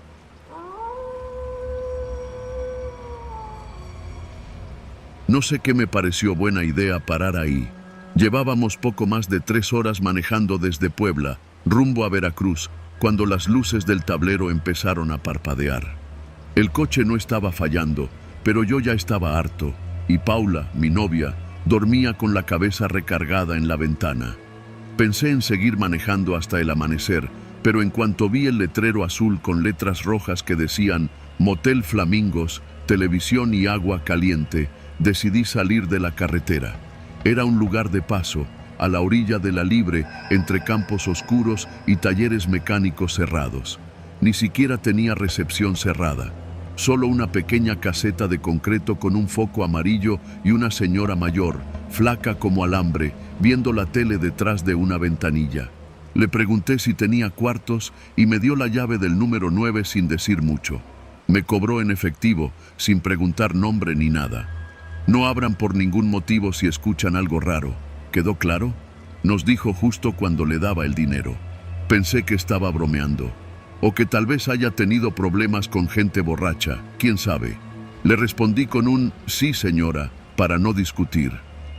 No sé qué me pareció buena idea parar ahí. Llevábamos poco más de 3 horas manejando desde Puebla, rumbo a Veracruz, cuando las luces del tablero empezaron a parpadear. El coche no estaba fallando, pero yo ya estaba harto, y Paula, mi novia, dormía con la cabeza recargada en la ventana. Pensé en seguir manejando hasta el amanecer, pero en cuanto vi el letrero azul con letras rojas que decían Motel Flamingos, televisión y agua caliente, decidí salir de la carretera. Era un lugar de paso, a la orilla de la Libre, entre campos oscuros y talleres mecánicos cerrados. Ni siquiera tenía recepción cerrada. Solo una pequeña caseta de concreto con un foco amarillo y una señora mayor, flaca como alambre, viendo la tele detrás de una ventanilla. Le pregunté si tenía cuartos y me dio la llave del número 9 sin decir mucho. Me cobró en efectivo, sin preguntar nombre ni nada. No abran por ningún motivo si escuchan algo raro. ¿Quedó claro? Nos dijo justo cuando le daba el dinero. Pensé que estaba bromeando. O que tal vez haya tenido problemas con gente borracha, quién sabe. Le respondí con un sí, señora, para no discutir.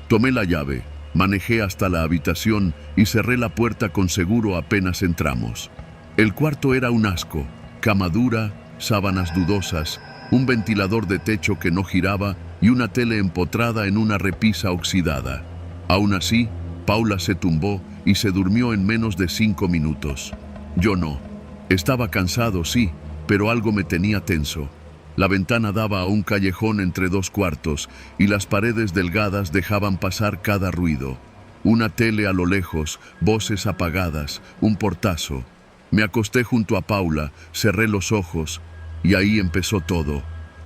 Tomé la llave, manejé hasta la habitación y cerré la puerta con seguro apenas entramos. El cuarto era un asco, cama dura, sábanas dudosas, un ventilador de techo que no giraba y una tele empotrada en una repisa oxidada. Aún así, Paula se tumbó y se durmió en menos de 5 minutos. Yo no. Estaba cansado, sí, pero algo me tenía tenso. La ventana daba a un callejón entre 2 cuartos y las paredes delgadas dejaban pasar cada ruido. Una tele a lo lejos, voces apagadas, un portazo. Me acosté junto a Paula, cerré los ojos y ahí empezó todo.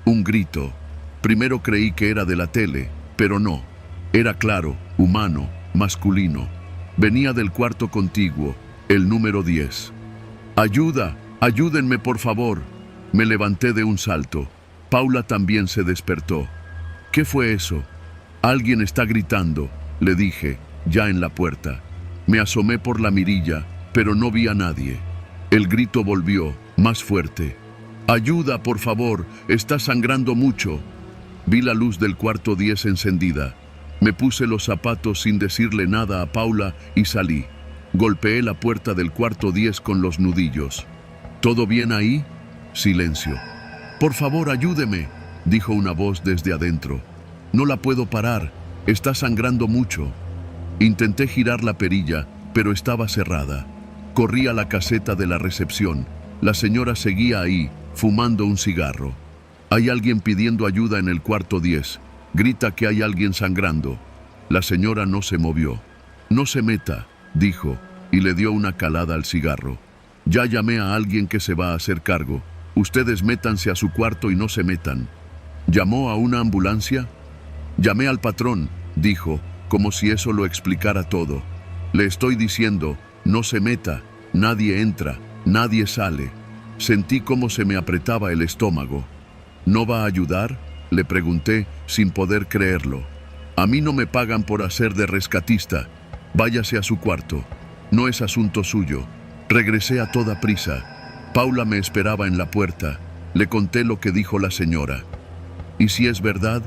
Un grito. Primero creí que era de la tele, pero no. Era claro, humano, masculino. Venía del cuarto contiguo, el número 10. ¡Ayuda! ¡Ayúdenme, por favor! Me levanté de un salto. Paula también se despertó. ¿Qué fue eso? Alguien está gritando, le dije, ya en la puerta. Me asomé por la mirilla, pero no vi a nadie. El grito volvió, más fuerte. ¡Ayuda, por favor! ¡Está sangrando mucho! Vi la luz del cuarto 10 encendida. Me puse los zapatos sin decirle nada a Paula y salí. Golpeé la puerta del cuarto 10 con los nudillos. ¿Todo bien ahí? Silencio. «Por favor, ayúdeme», dijo una voz desde adentro. «No la puedo parar, está sangrando mucho». Intenté girar la perilla, pero estaba cerrada. Corrí a la caseta de la recepción. La señora seguía ahí, fumando un cigarro. «Hay alguien pidiendo ayuda en el cuarto 10. Grita que hay alguien sangrando». La señora no se movió. «No se meta», dijo, y le dio una calada al cigarro. «Ya llamé a alguien que se va a hacer cargo. Ustedes métanse a su cuarto y no se metan». «¿Llamó a una ambulancia?» «Llamé al patrón», dijo, como si eso lo explicara todo. «Le estoy diciendo, no se meta, nadie entra, nadie sale». Sentí cómo se me apretaba el estómago. «¿No va a ayudar?», le pregunté, sin poder creerlo. «A mí no me pagan por hacer de rescatista. Váyase a su cuarto. No es asunto suyo». Regresé a toda prisa. Paula me esperaba en la puerta. Le conté lo que dijo la señora. «¿Y si es verdad?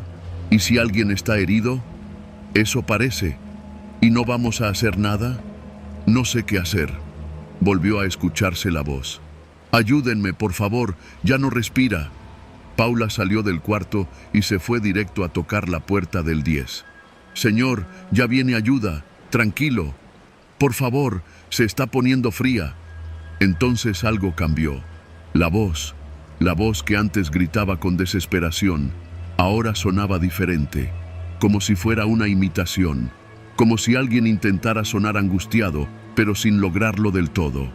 ¿Y si alguien está herido?» «Eso parece. ¿Y no vamos a hacer nada?» «No sé qué hacer». Volvió a escucharse la voz. «Ayúdenme, por favor, ya no respira». Paula salió del cuarto y se fue directo a tocar la puerta del 10. «Señor, ya viene ayuda. Tranquilo. Por favor, se está poniendo fría». Entonces algo cambió. La voz que antes gritaba con desesperación, ahora sonaba diferente, como si fuera una imitación, como si alguien intentara sonar angustiado, pero sin lograrlo del todo.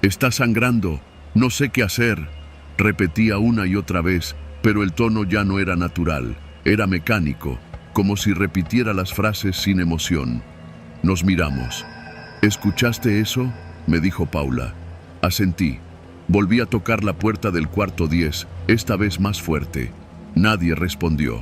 «Está sangrando, no sé qué hacer», repetía una y otra vez, pero el tono ya no era natural, era mecánico, como si repitiera las frases sin emoción. Nos miramos. «¿Escuchaste eso?», me dijo Paula. Asentí. Volví a tocar la puerta del cuarto 10, esta vez más fuerte. Nadie respondió.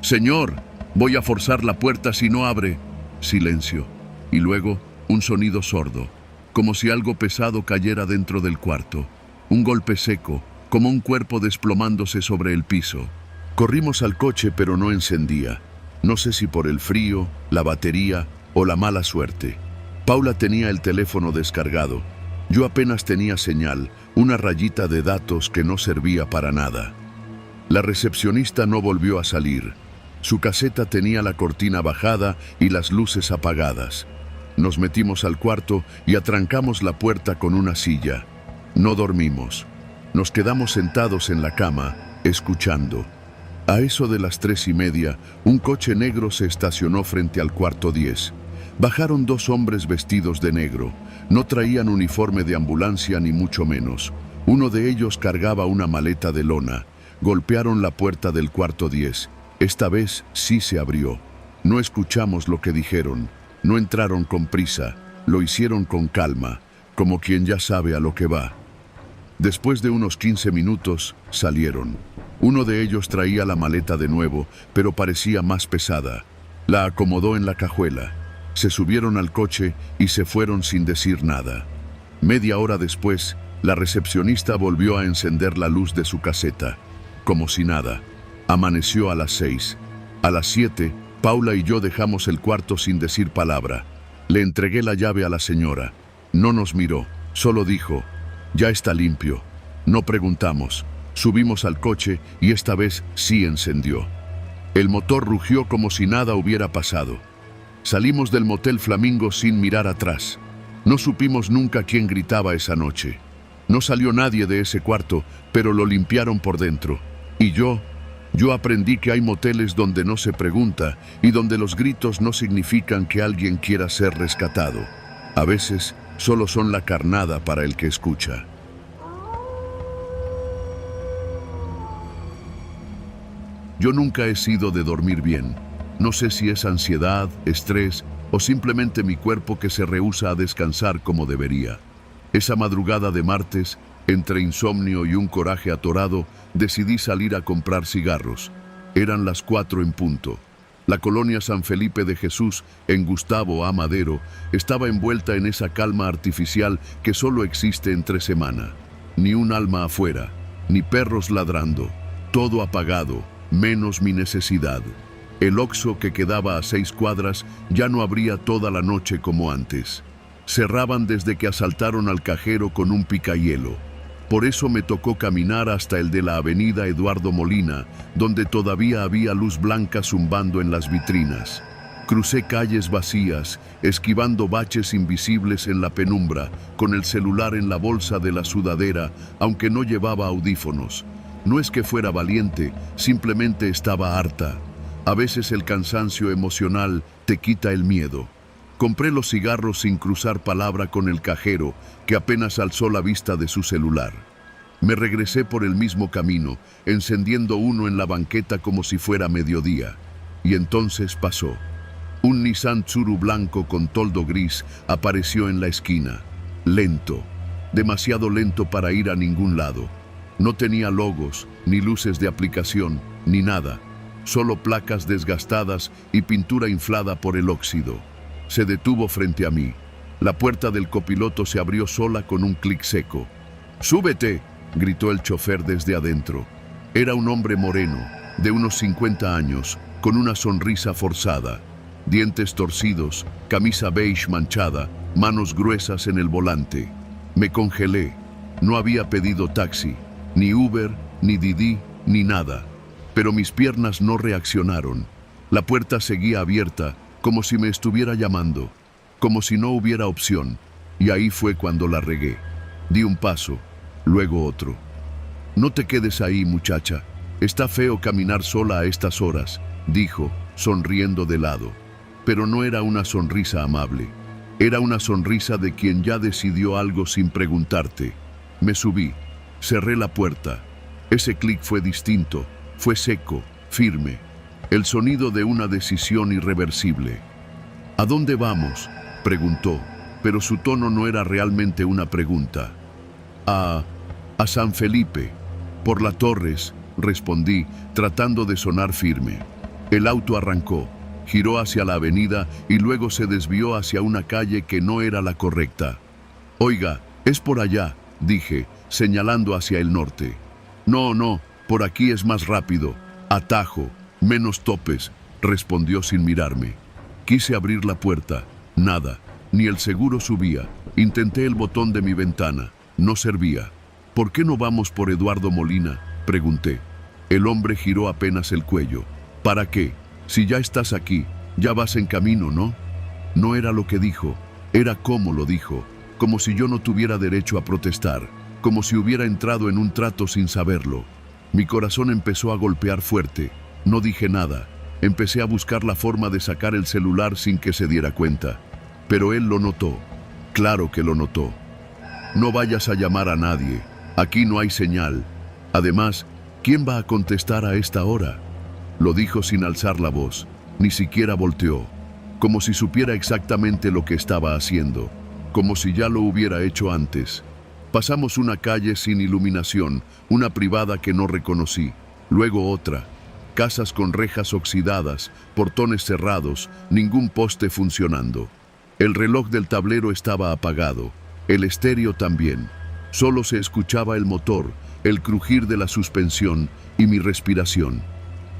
«Señor, voy a forzar la puerta si no abre». Silencio. Y luego, un sonido sordo, como si algo pesado cayera dentro del cuarto. Un golpe seco, como un cuerpo desplomándose sobre el piso. Corrimos al coche, pero no encendía. No sé si por el frío, la batería o la mala suerte. Paula tenía el teléfono descargado. Yo apenas tenía señal, una rayita de datos que no servía para nada. La recepcionista no volvió a salir. Su caseta tenía la cortina bajada y las luces apagadas. Nos metimos al cuarto y atrancamos la puerta con una silla. No dormimos. Nos quedamos sentados en la cama, escuchando. A eso de las 3:30, un coche negro se estacionó frente al cuarto 10. Bajaron 2 hombres vestidos de negro. No traían uniforme de ambulancia ni mucho menos. Uno de ellos cargaba una maleta de lona. Golpearon la puerta del cuarto 10. Esta vez sí se abrió. No escuchamos lo que dijeron. No entraron con prisa. Lo hicieron con calma, como quien ya sabe a lo que va. Después de unos 15 minutos, salieron. Uno de ellos traía la maleta de nuevo, pero parecía más pesada. La acomodó en la cajuela. Se subieron al coche y se fueron sin decir nada. Media hora después, la recepcionista volvió a encender la luz de su caseta, como si nada. Amaneció a las 6. A las 7, Paula y yo dejamos el cuarto sin decir palabra. Le entregué la llave a la señora. No nos miró, solo dijo: «Ya está limpio». No preguntamos. Subimos al coche y esta vez sí encendió. El motor rugió como si nada hubiera pasado. Salimos del motel Flamingo sin mirar atrás. No supimos nunca quién gritaba esa noche. No salió nadie de ese cuarto, pero lo limpiaron por dentro. Y yo aprendí que hay moteles donde no se pregunta y donde los gritos no significan que alguien quiera ser rescatado. A veces solo son la carnada para el que escucha. Yo nunca he sido de dormir bien. No sé si es ansiedad, estrés o simplemente mi cuerpo que se rehúsa a descansar como debería. Esa madrugada de martes, entre insomnio y un coraje atorado, decidí salir a comprar cigarros. Eran las 4 en punto. La colonia San Felipe de Jesús, en Gustavo A. Madero, estaba envuelta en esa calma artificial que solo existe entre semana. Ni un alma afuera, ni perros ladrando, todo apagado, menos mi necesidad. El Oxxo que quedaba a 6 cuadras ya no abría toda la noche como antes. Cerraban desde que asaltaron al cajero con un picahielo. Por eso me tocó caminar hasta el de la avenida Eduardo Molina, donde todavía había luz blanca zumbando en las vitrinas. Crucé calles vacías, esquivando baches invisibles en la penumbra, con el celular en la bolsa de la sudadera, aunque no llevaba audífonos. No es que fuera valiente, simplemente estaba harta. A veces el cansancio emocional te quita el miedo. Compré los cigarros sin cruzar palabra con el cajero, que apenas alzó la vista de su celular. Me regresé por el mismo camino, encendiendo uno en la banqueta como si fuera mediodía. Y entonces pasó. Un Nissan Tsuru blanco con toldo gris apareció en la esquina. Lento, demasiado lento para ir a ningún lado. No tenía logos, ni luces de aplicación, ni nada. Solo placas desgastadas y pintura inflada por el óxido. Se detuvo frente a mí. La puerta del copiloto se abrió sola con un clic seco. ¡Súbete!, gritó el chofer desde adentro. Era un hombre moreno, de unos 50 años, con una sonrisa forzada. Dientes torcidos, camisa beige manchada, manos gruesas en el volante. Me congelé. No había pedido taxi, ni Uber, ni Didi, ni nada. Pero mis piernas no reaccionaron. La puerta seguía abierta, como si me estuviera llamando, como si no hubiera opción, y ahí fue cuando la regué. Di un paso, luego otro. No te quedes ahí, muchacha. Está feo caminar sola a estas horas, dijo, sonriendo de lado. Pero no era una sonrisa amable. Era una sonrisa de quien ya decidió algo sin preguntarte. Me subí, cerré la puerta. Ese clic fue distinto, fue seco, firme. El sonido de una decisión irreversible. ¿A dónde vamos?, preguntó, pero su tono no era realmente una pregunta. A San Felipe. Por la Torres, respondí, tratando de sonar firme. El auto arrancó, giró hacia la avenida y luego se desvió hacia una calle que no era la correcta. Oiga, es por allá, dije, señalando hacia el norte. No, por aquí es más rápido. Atajo. Menos topes, respondió sin mirarme. Quise abrir la puerta. Nada, ni el seguro subía. Intenté el botón de mi ventana. No servía. ¿Por qué no vamos por Eduardo Molina?, pregunté. El hombre giró apenas el cuello. ¿Para qué? Si ya estás aquí, ya vas en camino, ¿no? No era lo que dijo, era cómo lo dijo, como si yo no tuviera derecho a protestar, como si hubiera entrado en un trato sin saberlo. Mi corazón empezó a golpear fuerte. No dije nada. Empecé a buscar la forma de sacar el celular sin que se diera cuenta. Pero él lo notó. Claro que lo notó. No vayas a llamar a nadie. Aquí no hay señal. Además, ¿quién va a contestar a esta hora?, lo dijo sin alzar la voz. Ni siquiera volteó. Como si supiera exactamente lo que estaba haciendo. Como si ya lo hubiera hecho antes. Pasamos una calle sin iluminación, una privada que no reconocí. Luego otra. Casas con rejas oxidadas, portones cerrados, ningún poste funcionando. El reloj del tablero estaba apagado, el estéreo también. Solo se escuchaba el motor, el crujir de la suspensión y mi respiración.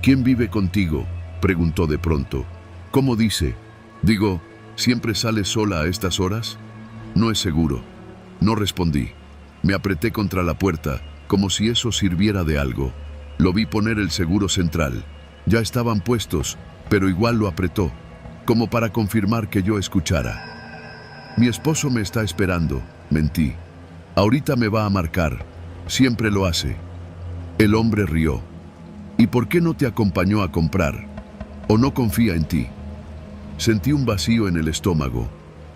¿Quién vive contigo?, preguntó de pronto. ¿Cómo dice? Digo, ¿siempre sales sola a estas horas? No es seguro. No respondí. Me apreté contra la puerta, como si eso sirviera de algo. Lo vi poner el seguro central. Ya estaban puestos, pero igual lo apretó, como para confirmar que yo escuchara. Mi esposo me está esperando, mentí. Ahorita me va a marcar. Siempre lo hace. El hombre rió. ¿Y por qué no te acompañó a comprar? ¿O no confía en ti? Sentí un vacío en el estómago.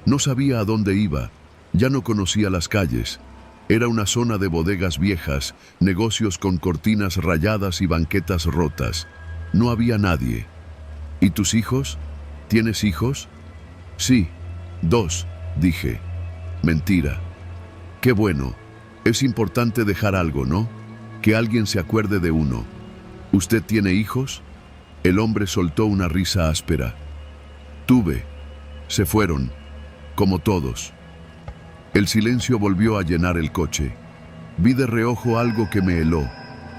No sabía a dónde iba. Ya no conocía las calles. Era una zona de bodegas viejas, negocios con cortinas rayadas y banquetas rotas. No había nadie. ¿Y tus hijos? ¿Tienes hijos? Sí, 2, dije. Mentira. Qué bueno. Es importante dejar algo, ¿no? Que alguien se acuerde de uno. ¿Usted tiene hijos? El hombre soltó una risa áspera. Tuve. Se fueron, como todos. El silencio volvió a llenar el coche. Vi de reojo algo que me heló.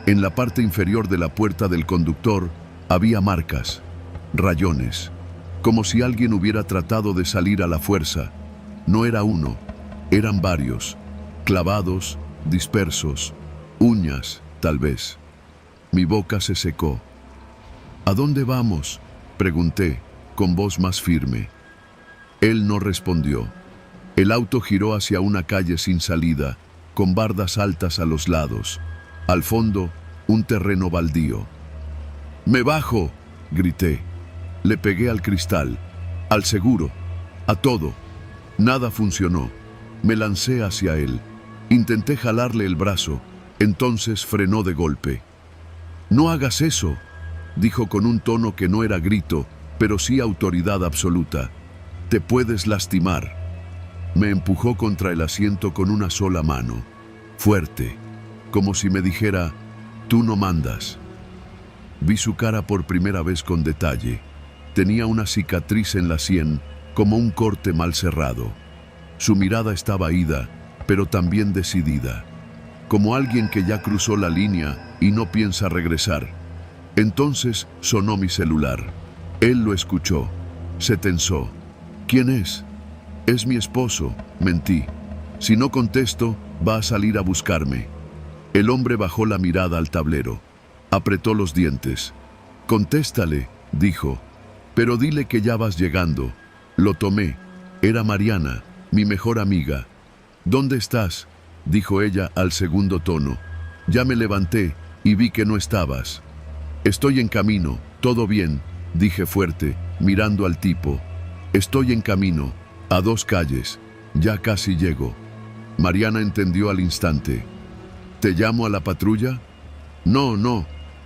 En la parte inferior de la puerta del conductor había marcas, rayones, como si alguien hubiera tratado de salir a la fuerza. No era uno, eran varios, clavados, dispersos, uñas, tal vez. Mi boca se secó. ¿A dónde vamos?, pregunté, con voz más firme. Él no respondió. El auto giró hacia una calle sin salida, con bardas altas a los lados. Al fondo, un terreno baldío. ¡Me bajo!, grité. Le pegué al cristal, al seguro, a todo. Nada funcionó. Me lancé hacia él. Intenté jalarle el brazo, entonces frenó de golpe. «No hagas eso», dijo con un tono que no era grito, pero sí autoridad absoluta. «Te puedes lastimar». Me empujó contra el asiento con una sola mano, fuerte, como si me dijera, «Tú no mandas». Vi su cara por primera vez con detalle. Tenía una cicatriz en la sien, como un corte mal cerrado. Su mirada estaba ida, pero también decidida, como alguien que ya cruzó la línea y no piensa regresar. Entonces sonó mi celular. Él lo escuchó. Se tensó. «¿Quién es?» «Es mi esposo», mentí. «Si no contesto, va a salir a buscarme». El hombre bajó la mirada al tablero. Apretó los dientes. «Contéstale», dijo. «Pero dile que ya vas llegando». Lo tomé. Era Mariana, mi mejor amiga. «¿Dónde estás?», dijo ella al segundo tono. Ya me levanté y vi que no estabas. «Estoy en camino, todo bien», dije fuerte, mirando al tipo. «Estoy en camino, a 2 calles, ya casi llego». Mariana entendió al instante. «¿Te llamo a la patrulla?» «No, no,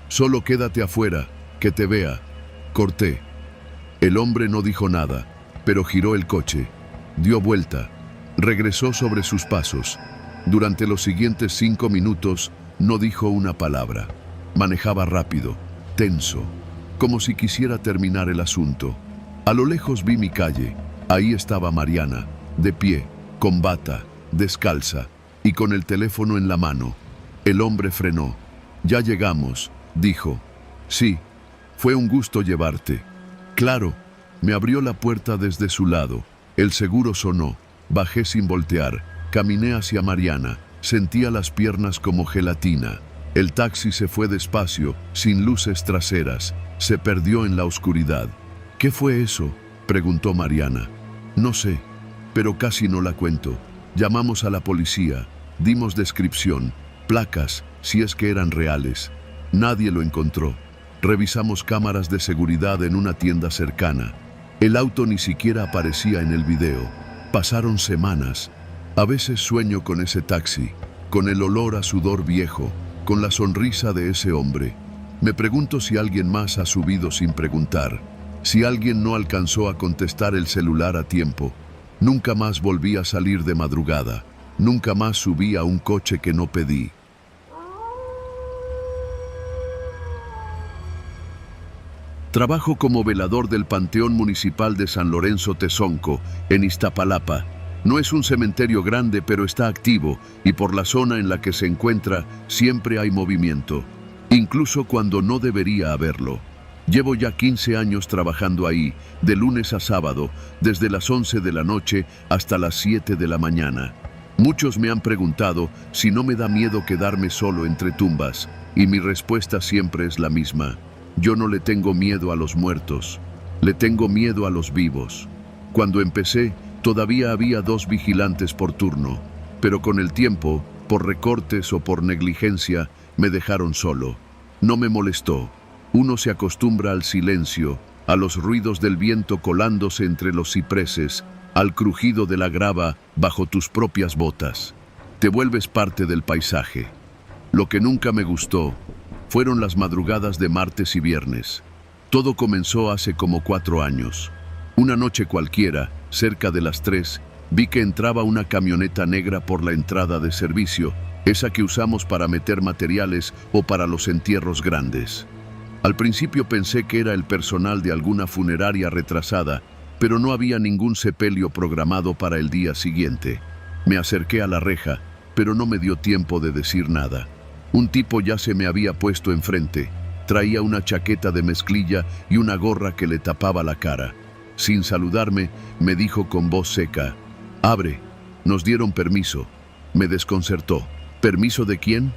solo quédate afuera, que te vea». Corté. El hombre no dijo nada, pero giró el coche. Dio vuelta. Regresó sobre sus pasos. Durante los siguientes 5 minutos no dijo una palabra. Manejaba rápido, tenso, como si quisiera terminar el asunto. A lo lejos vi mi calle. Ahí estaba Mariana, de pie, con bata, descalza y con el teléfono en la mano. El hombre frenó. «Ya llegamos», dijo. «Sí, fue un gusto llevarte». «Claro». Me abrió la puerta desde su lado. El seguro sonó. Bajé sin voltear. Caminé hacia Mariana. Sentía las piernas como gelatina. El taxi se fue despacio, sin luces traseras. Se perdió en la oscuridad. «¿Qué fue eso?», preguntó Mariana. «No sé, pero casi no la cuento. Llamamos a la policía. Dimos descripción, placas, si es que eran reales. Nadie lo encontró. Revisamos cámaras de seguridad en una tienda cercana. El auto ni siquiera aparecía en el video. Pasaron semanas. A veces sueño con ese taxi, con el olor a sudor viejo, con la sonrisa de ese hombre. Me pregunto si alguien más ha subido sin preguntar, si alguien no alcanzó a contestar el celular a tiempo. Nunca más volví a salir de madrugada. Nunca más subí a un coche que no pedí». Trabajo como velador del Panteón Municipal de San Lorenzo Tezonco, en Iztapalapa. No es un cementerio grande, pero está activo, y por la zona en la que se encuentra siempre hay movimiento, incluso cuando no debería haberlo. Llevo ya 15 años trabajando ahí, de lunes a sábado, desde las 11 de la noche hasta las 7 de la mañana. Muchos me han preguntado si no me da miedo quedarme solo entre tumbas, y mi respuesta siempre es la misma. Yo no le tengo miedo a los muertos, le tengo miedo a los vivos. Cuando empecé, todavía había 2 vigilantes por turno, pero con el tiempo, por recortes o por negligencia, me dejaron solo. No me molestó. Uno se acostumbra al silencio, a los ruidos del viento colándose entre los cipreses, al crujido de la grava bajo tus propias botas. Te vuelves parte del paisaje. Lo que nunca me gustó Fueron las madrugadas de martes y viernes. Todo comenzó hace como 4 años. Una noche cualquiera, cerca de las 3, vi que entraba una camioneta negra por la entrada de servicio, esa que usamos para meter materiales o para los entierros grandes. Al principio pensé que era el personal de alguna funeraria retrasada, pero no había ningún sepelio programado para el día siguiente. Me acerqué a la reja, pero no me dio tiempo de decir nada. Un tipo ya se me había puesto enfrente. Traía una chaqueta de mezclilla y una gorra que le tapaba la cara. Sin saludarme, me dijo con voz seca: «Abre». Nos dieron permiso. Me desconcertó. ¿Permiso de quién?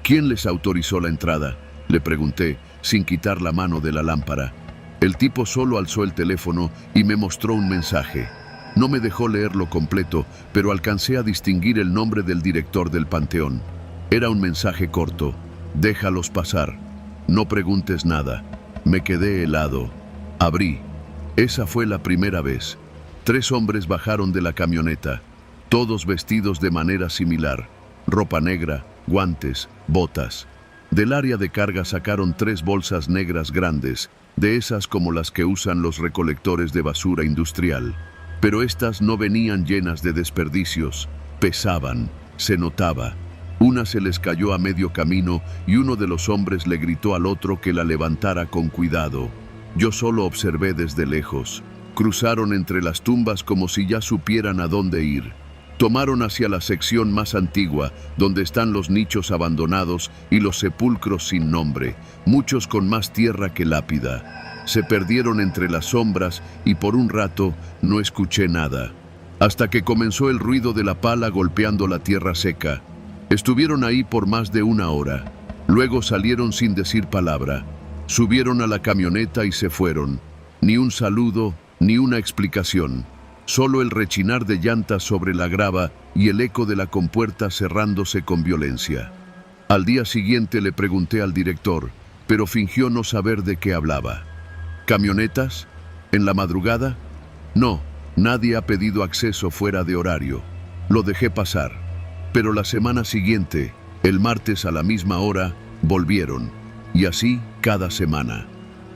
¿Quién les autorizó la entrada?, le pregunté, sin quitar la mano de la lámpara. El tipo solo alzó el teléfono y me mostró un mensaje. No me dejó leerlo completo, pero alcancé a distinguir el nombre del director del panteón. Era un mensaje corto: «Déjalos pasar. No preguntes nada». Me quedé helado. Abrí. Esa fue la primera vez. 3 hombres bajaron de la camioneta, todos vestidos de manera similar: ropa negra, guantes, botas. Del área de carga sacaron 3 bolsas negras grandes, de esas como las que usan los recolectores de basura industrial. Pero estas no venían llenas de desperdicios, pesaban, se notaba. Una se les cayó a medio camino y uno de los hombres le gritó al otro que la levantara con cuidado. Yo solo observé desde lejos. Cruzaron entre las tumbas como si ya supieran a dónde ir. Tomaron hacia la sección más antigua, donde están los nichos abandonados y los sepulcros sin nombre, muchos con más tierra que lápida. Se perdieron entre las sombras y por un rato no escuché nada, hasta que comenzó el ruido de la pala golpeando la tierra seca. Estuvieron ahí por más de 1 hora. Luego salieron sin decir palabra. Subieron a la camioneta y se fueron. Ni un saludo, ni una explicación. Solo el rechinar de llantas sobre la grava y el eco de la compuerta cerrándose con violencia. Al día siguiente le pregunté al director, pero fingió no saber de qué hablaba. ¿Camionetas? ¿En la madrugada? No, nadie ha pedido acceso fuera de horario. Lo dejé pasar. Pero la semana siguiente, el martes a la misma hora, volvieron. Y así cada semana.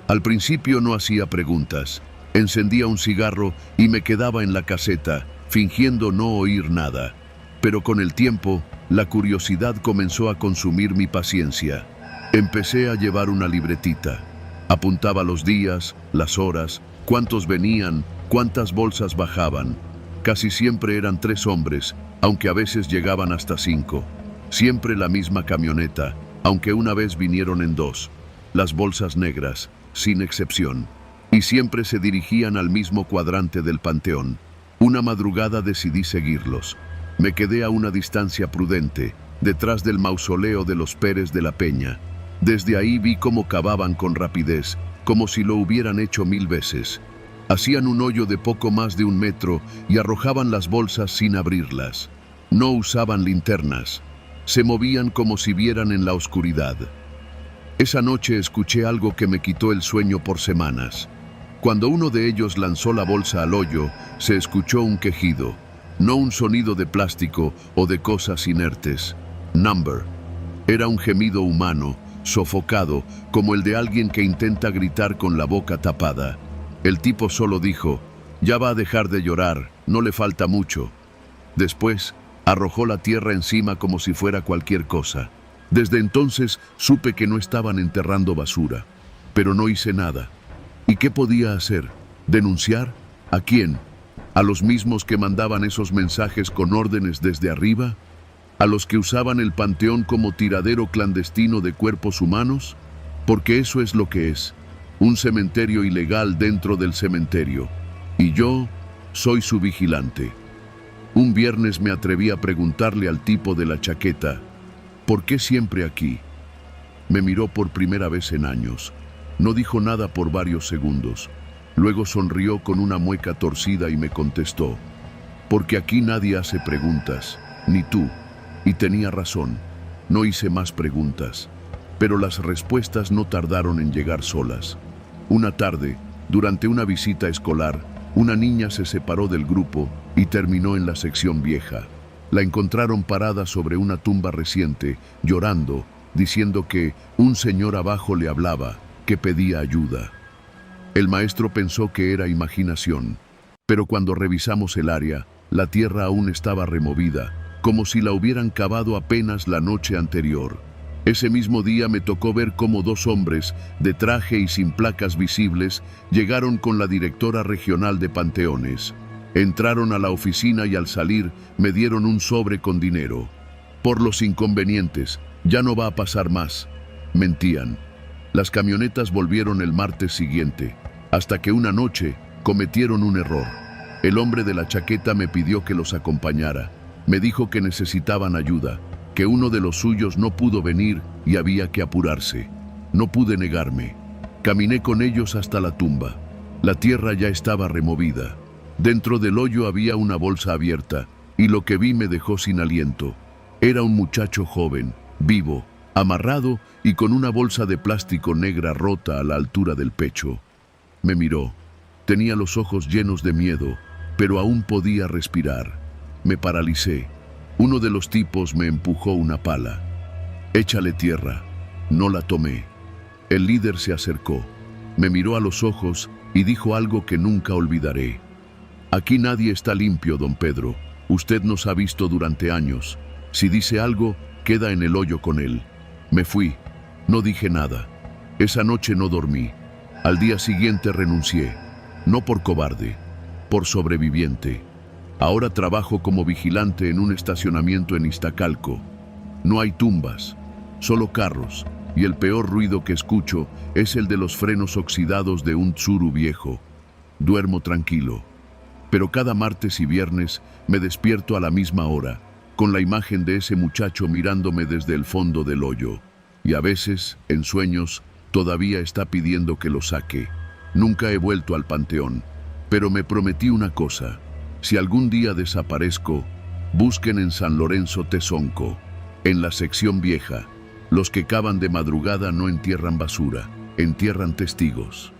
Al principio no hacía preguntas. Encendía un cigarro y me quedaba en la caseta, fingiendo no oír nada. Pero con el tiempo, la curiosidad comenzó a consumir mi paciencia. Empecé a llevar una libretita. Apuntaba los días, las horas, cuántos venían, cuántas bolsas bajaban. Casi siempre eran 3 hombres, aunque a veces llegaban hasta 5. Siempre la misma camioneta, aunque una vez vinieron en 2. Las bolsas negras, sin excepción. Y siempre se dirigían al mismo cuadrante del panteón. Una madrugada decidí seguirlos. Me quedé a una distancia prudente, detrás del mausoleo de los Pérez de la Peña. Desde ahí vi cómo cavaban con rapidez, como si lo hubieran hecho 1000 veces. Hacían un hoyo de poco más de 1 metro y arrojaban las bolsas sin abrirlas. No usaban linternas. Se movían como si vieran en la oscuridad. Esa noche escuché algo que me quitó el sueño por semanas. Cuando uno de ellos lanzó la bolsa al hoyo, se escuchó un quejido, no un sonido de plástico o de cosas inertes. Number. Era un gemido humano, sofocado, como el de alguien que intenta gritar con la boca tapada. El tipo solo dijo: «Ya va a dejar de llorar, no le falta mucho». Después, arrojó la tierra encima como si fuera cualquier cosa. Desde entonces supe que no estaban enterrando basura, pero no hice nada. ¿Y qué podía hacer? ¿Denunciar? ¿A quién? ¿A los mismos que mandaban esos mensajes con órdenes desde arriba? ¿A los que usaban el panteón como tiradero clandestino de cuerpos humanos? Porque eso es lo que es, un cementerio ilegal dentro del cementerio. Y yo soy su vigilante. Un viernes me atreví a preguntarle al tipo de la chaqueta: «¿Por qué siempre aquí?». Me miró por primera vez en años. No dijo nada por varios segundos. Luego sonrió con una mueca torcida y me contestó: «Porque aquí nadie hace preguntas, ni tú». Y tenía razón. No hice más preguntas. Pero las respuestas no tardaron en llegar solas. Una tarde, durante una visita escolar, una niña se separó del grupo y terminó en la sección vieja. La encontraron parada sobre una tumba reciente, llorando, diciendo que un señor abajo le hablaba, que pedía ayuda. El maestro pensó que era imaginación, pero cuando revisamos el área, la tierra aún estaba removida, como si la hubieran cavado apenas la noche anterior. Ese mismo día me tocó ver cómo dos hombres, de traje y sin placas visibles, llegaron con la directora regional de Panteones. Entraron a la oficina y al salir me dieron un sobre con dinero. Por los inconvenientes, ya no va a pasar más. Mentían. Las camionetas volvieron el martes siguiente, hasta que una noche cometieron un error. El hombre de la chaqueta me pidió que los acompañara. Me dijo que necesitaban ayuda, que uno de los suyos no pudo venir y había que apurarse. No pude negarme. Caminé con ellos hasta la tumba. La tierra ya estaba removida. Dentro del hoyo había una bolsa abierta, y lo que vi me dejó sin aliento. Era un muchacho joven, vivo, amarrado y con una bolsa de plástico negra rota a la altura del pecho. Me miró. Tenía los ojos llenos de miedo, pero aún podía respirar. Me paralicé. Uno de los tipos me empujó una pala. «Échale tierra». No la tomé. El líder se acercó, me miró a los ojos y dijo algo que nunca olvidaré. «Aquí nadie está limpio, don Pedro. Usted nos ha visto durante años. Si dice algo, queda en el hoyo con él». Me fui. No dije nada. Esa noche no dormí. Al día siguiente renuncié. No por cobarde, por sobreviviente. Ahora trabajo como vigilante en un estacionamiento en Iztacalco. No hay tumbas, solo carros, y el peor ruido que escucho es el de los frenos oxidados de un Tsuru viejo. Duermo tranquilo. Pero cada martes y viernes me despierto a la misma hora, con la imagen de ese muchacho mirándome desde el fondo del hoyo. Y a veces, en sueños, todavía está pidiendo que lo saque. Nunca he vuelto al panteón, pero me prometí una cosa. Si algún día desaparezco, busquen en San Lorenzo Tezonco, en la sección vieja. Los que cavan de madrugada no entierran basura, entierran testigos.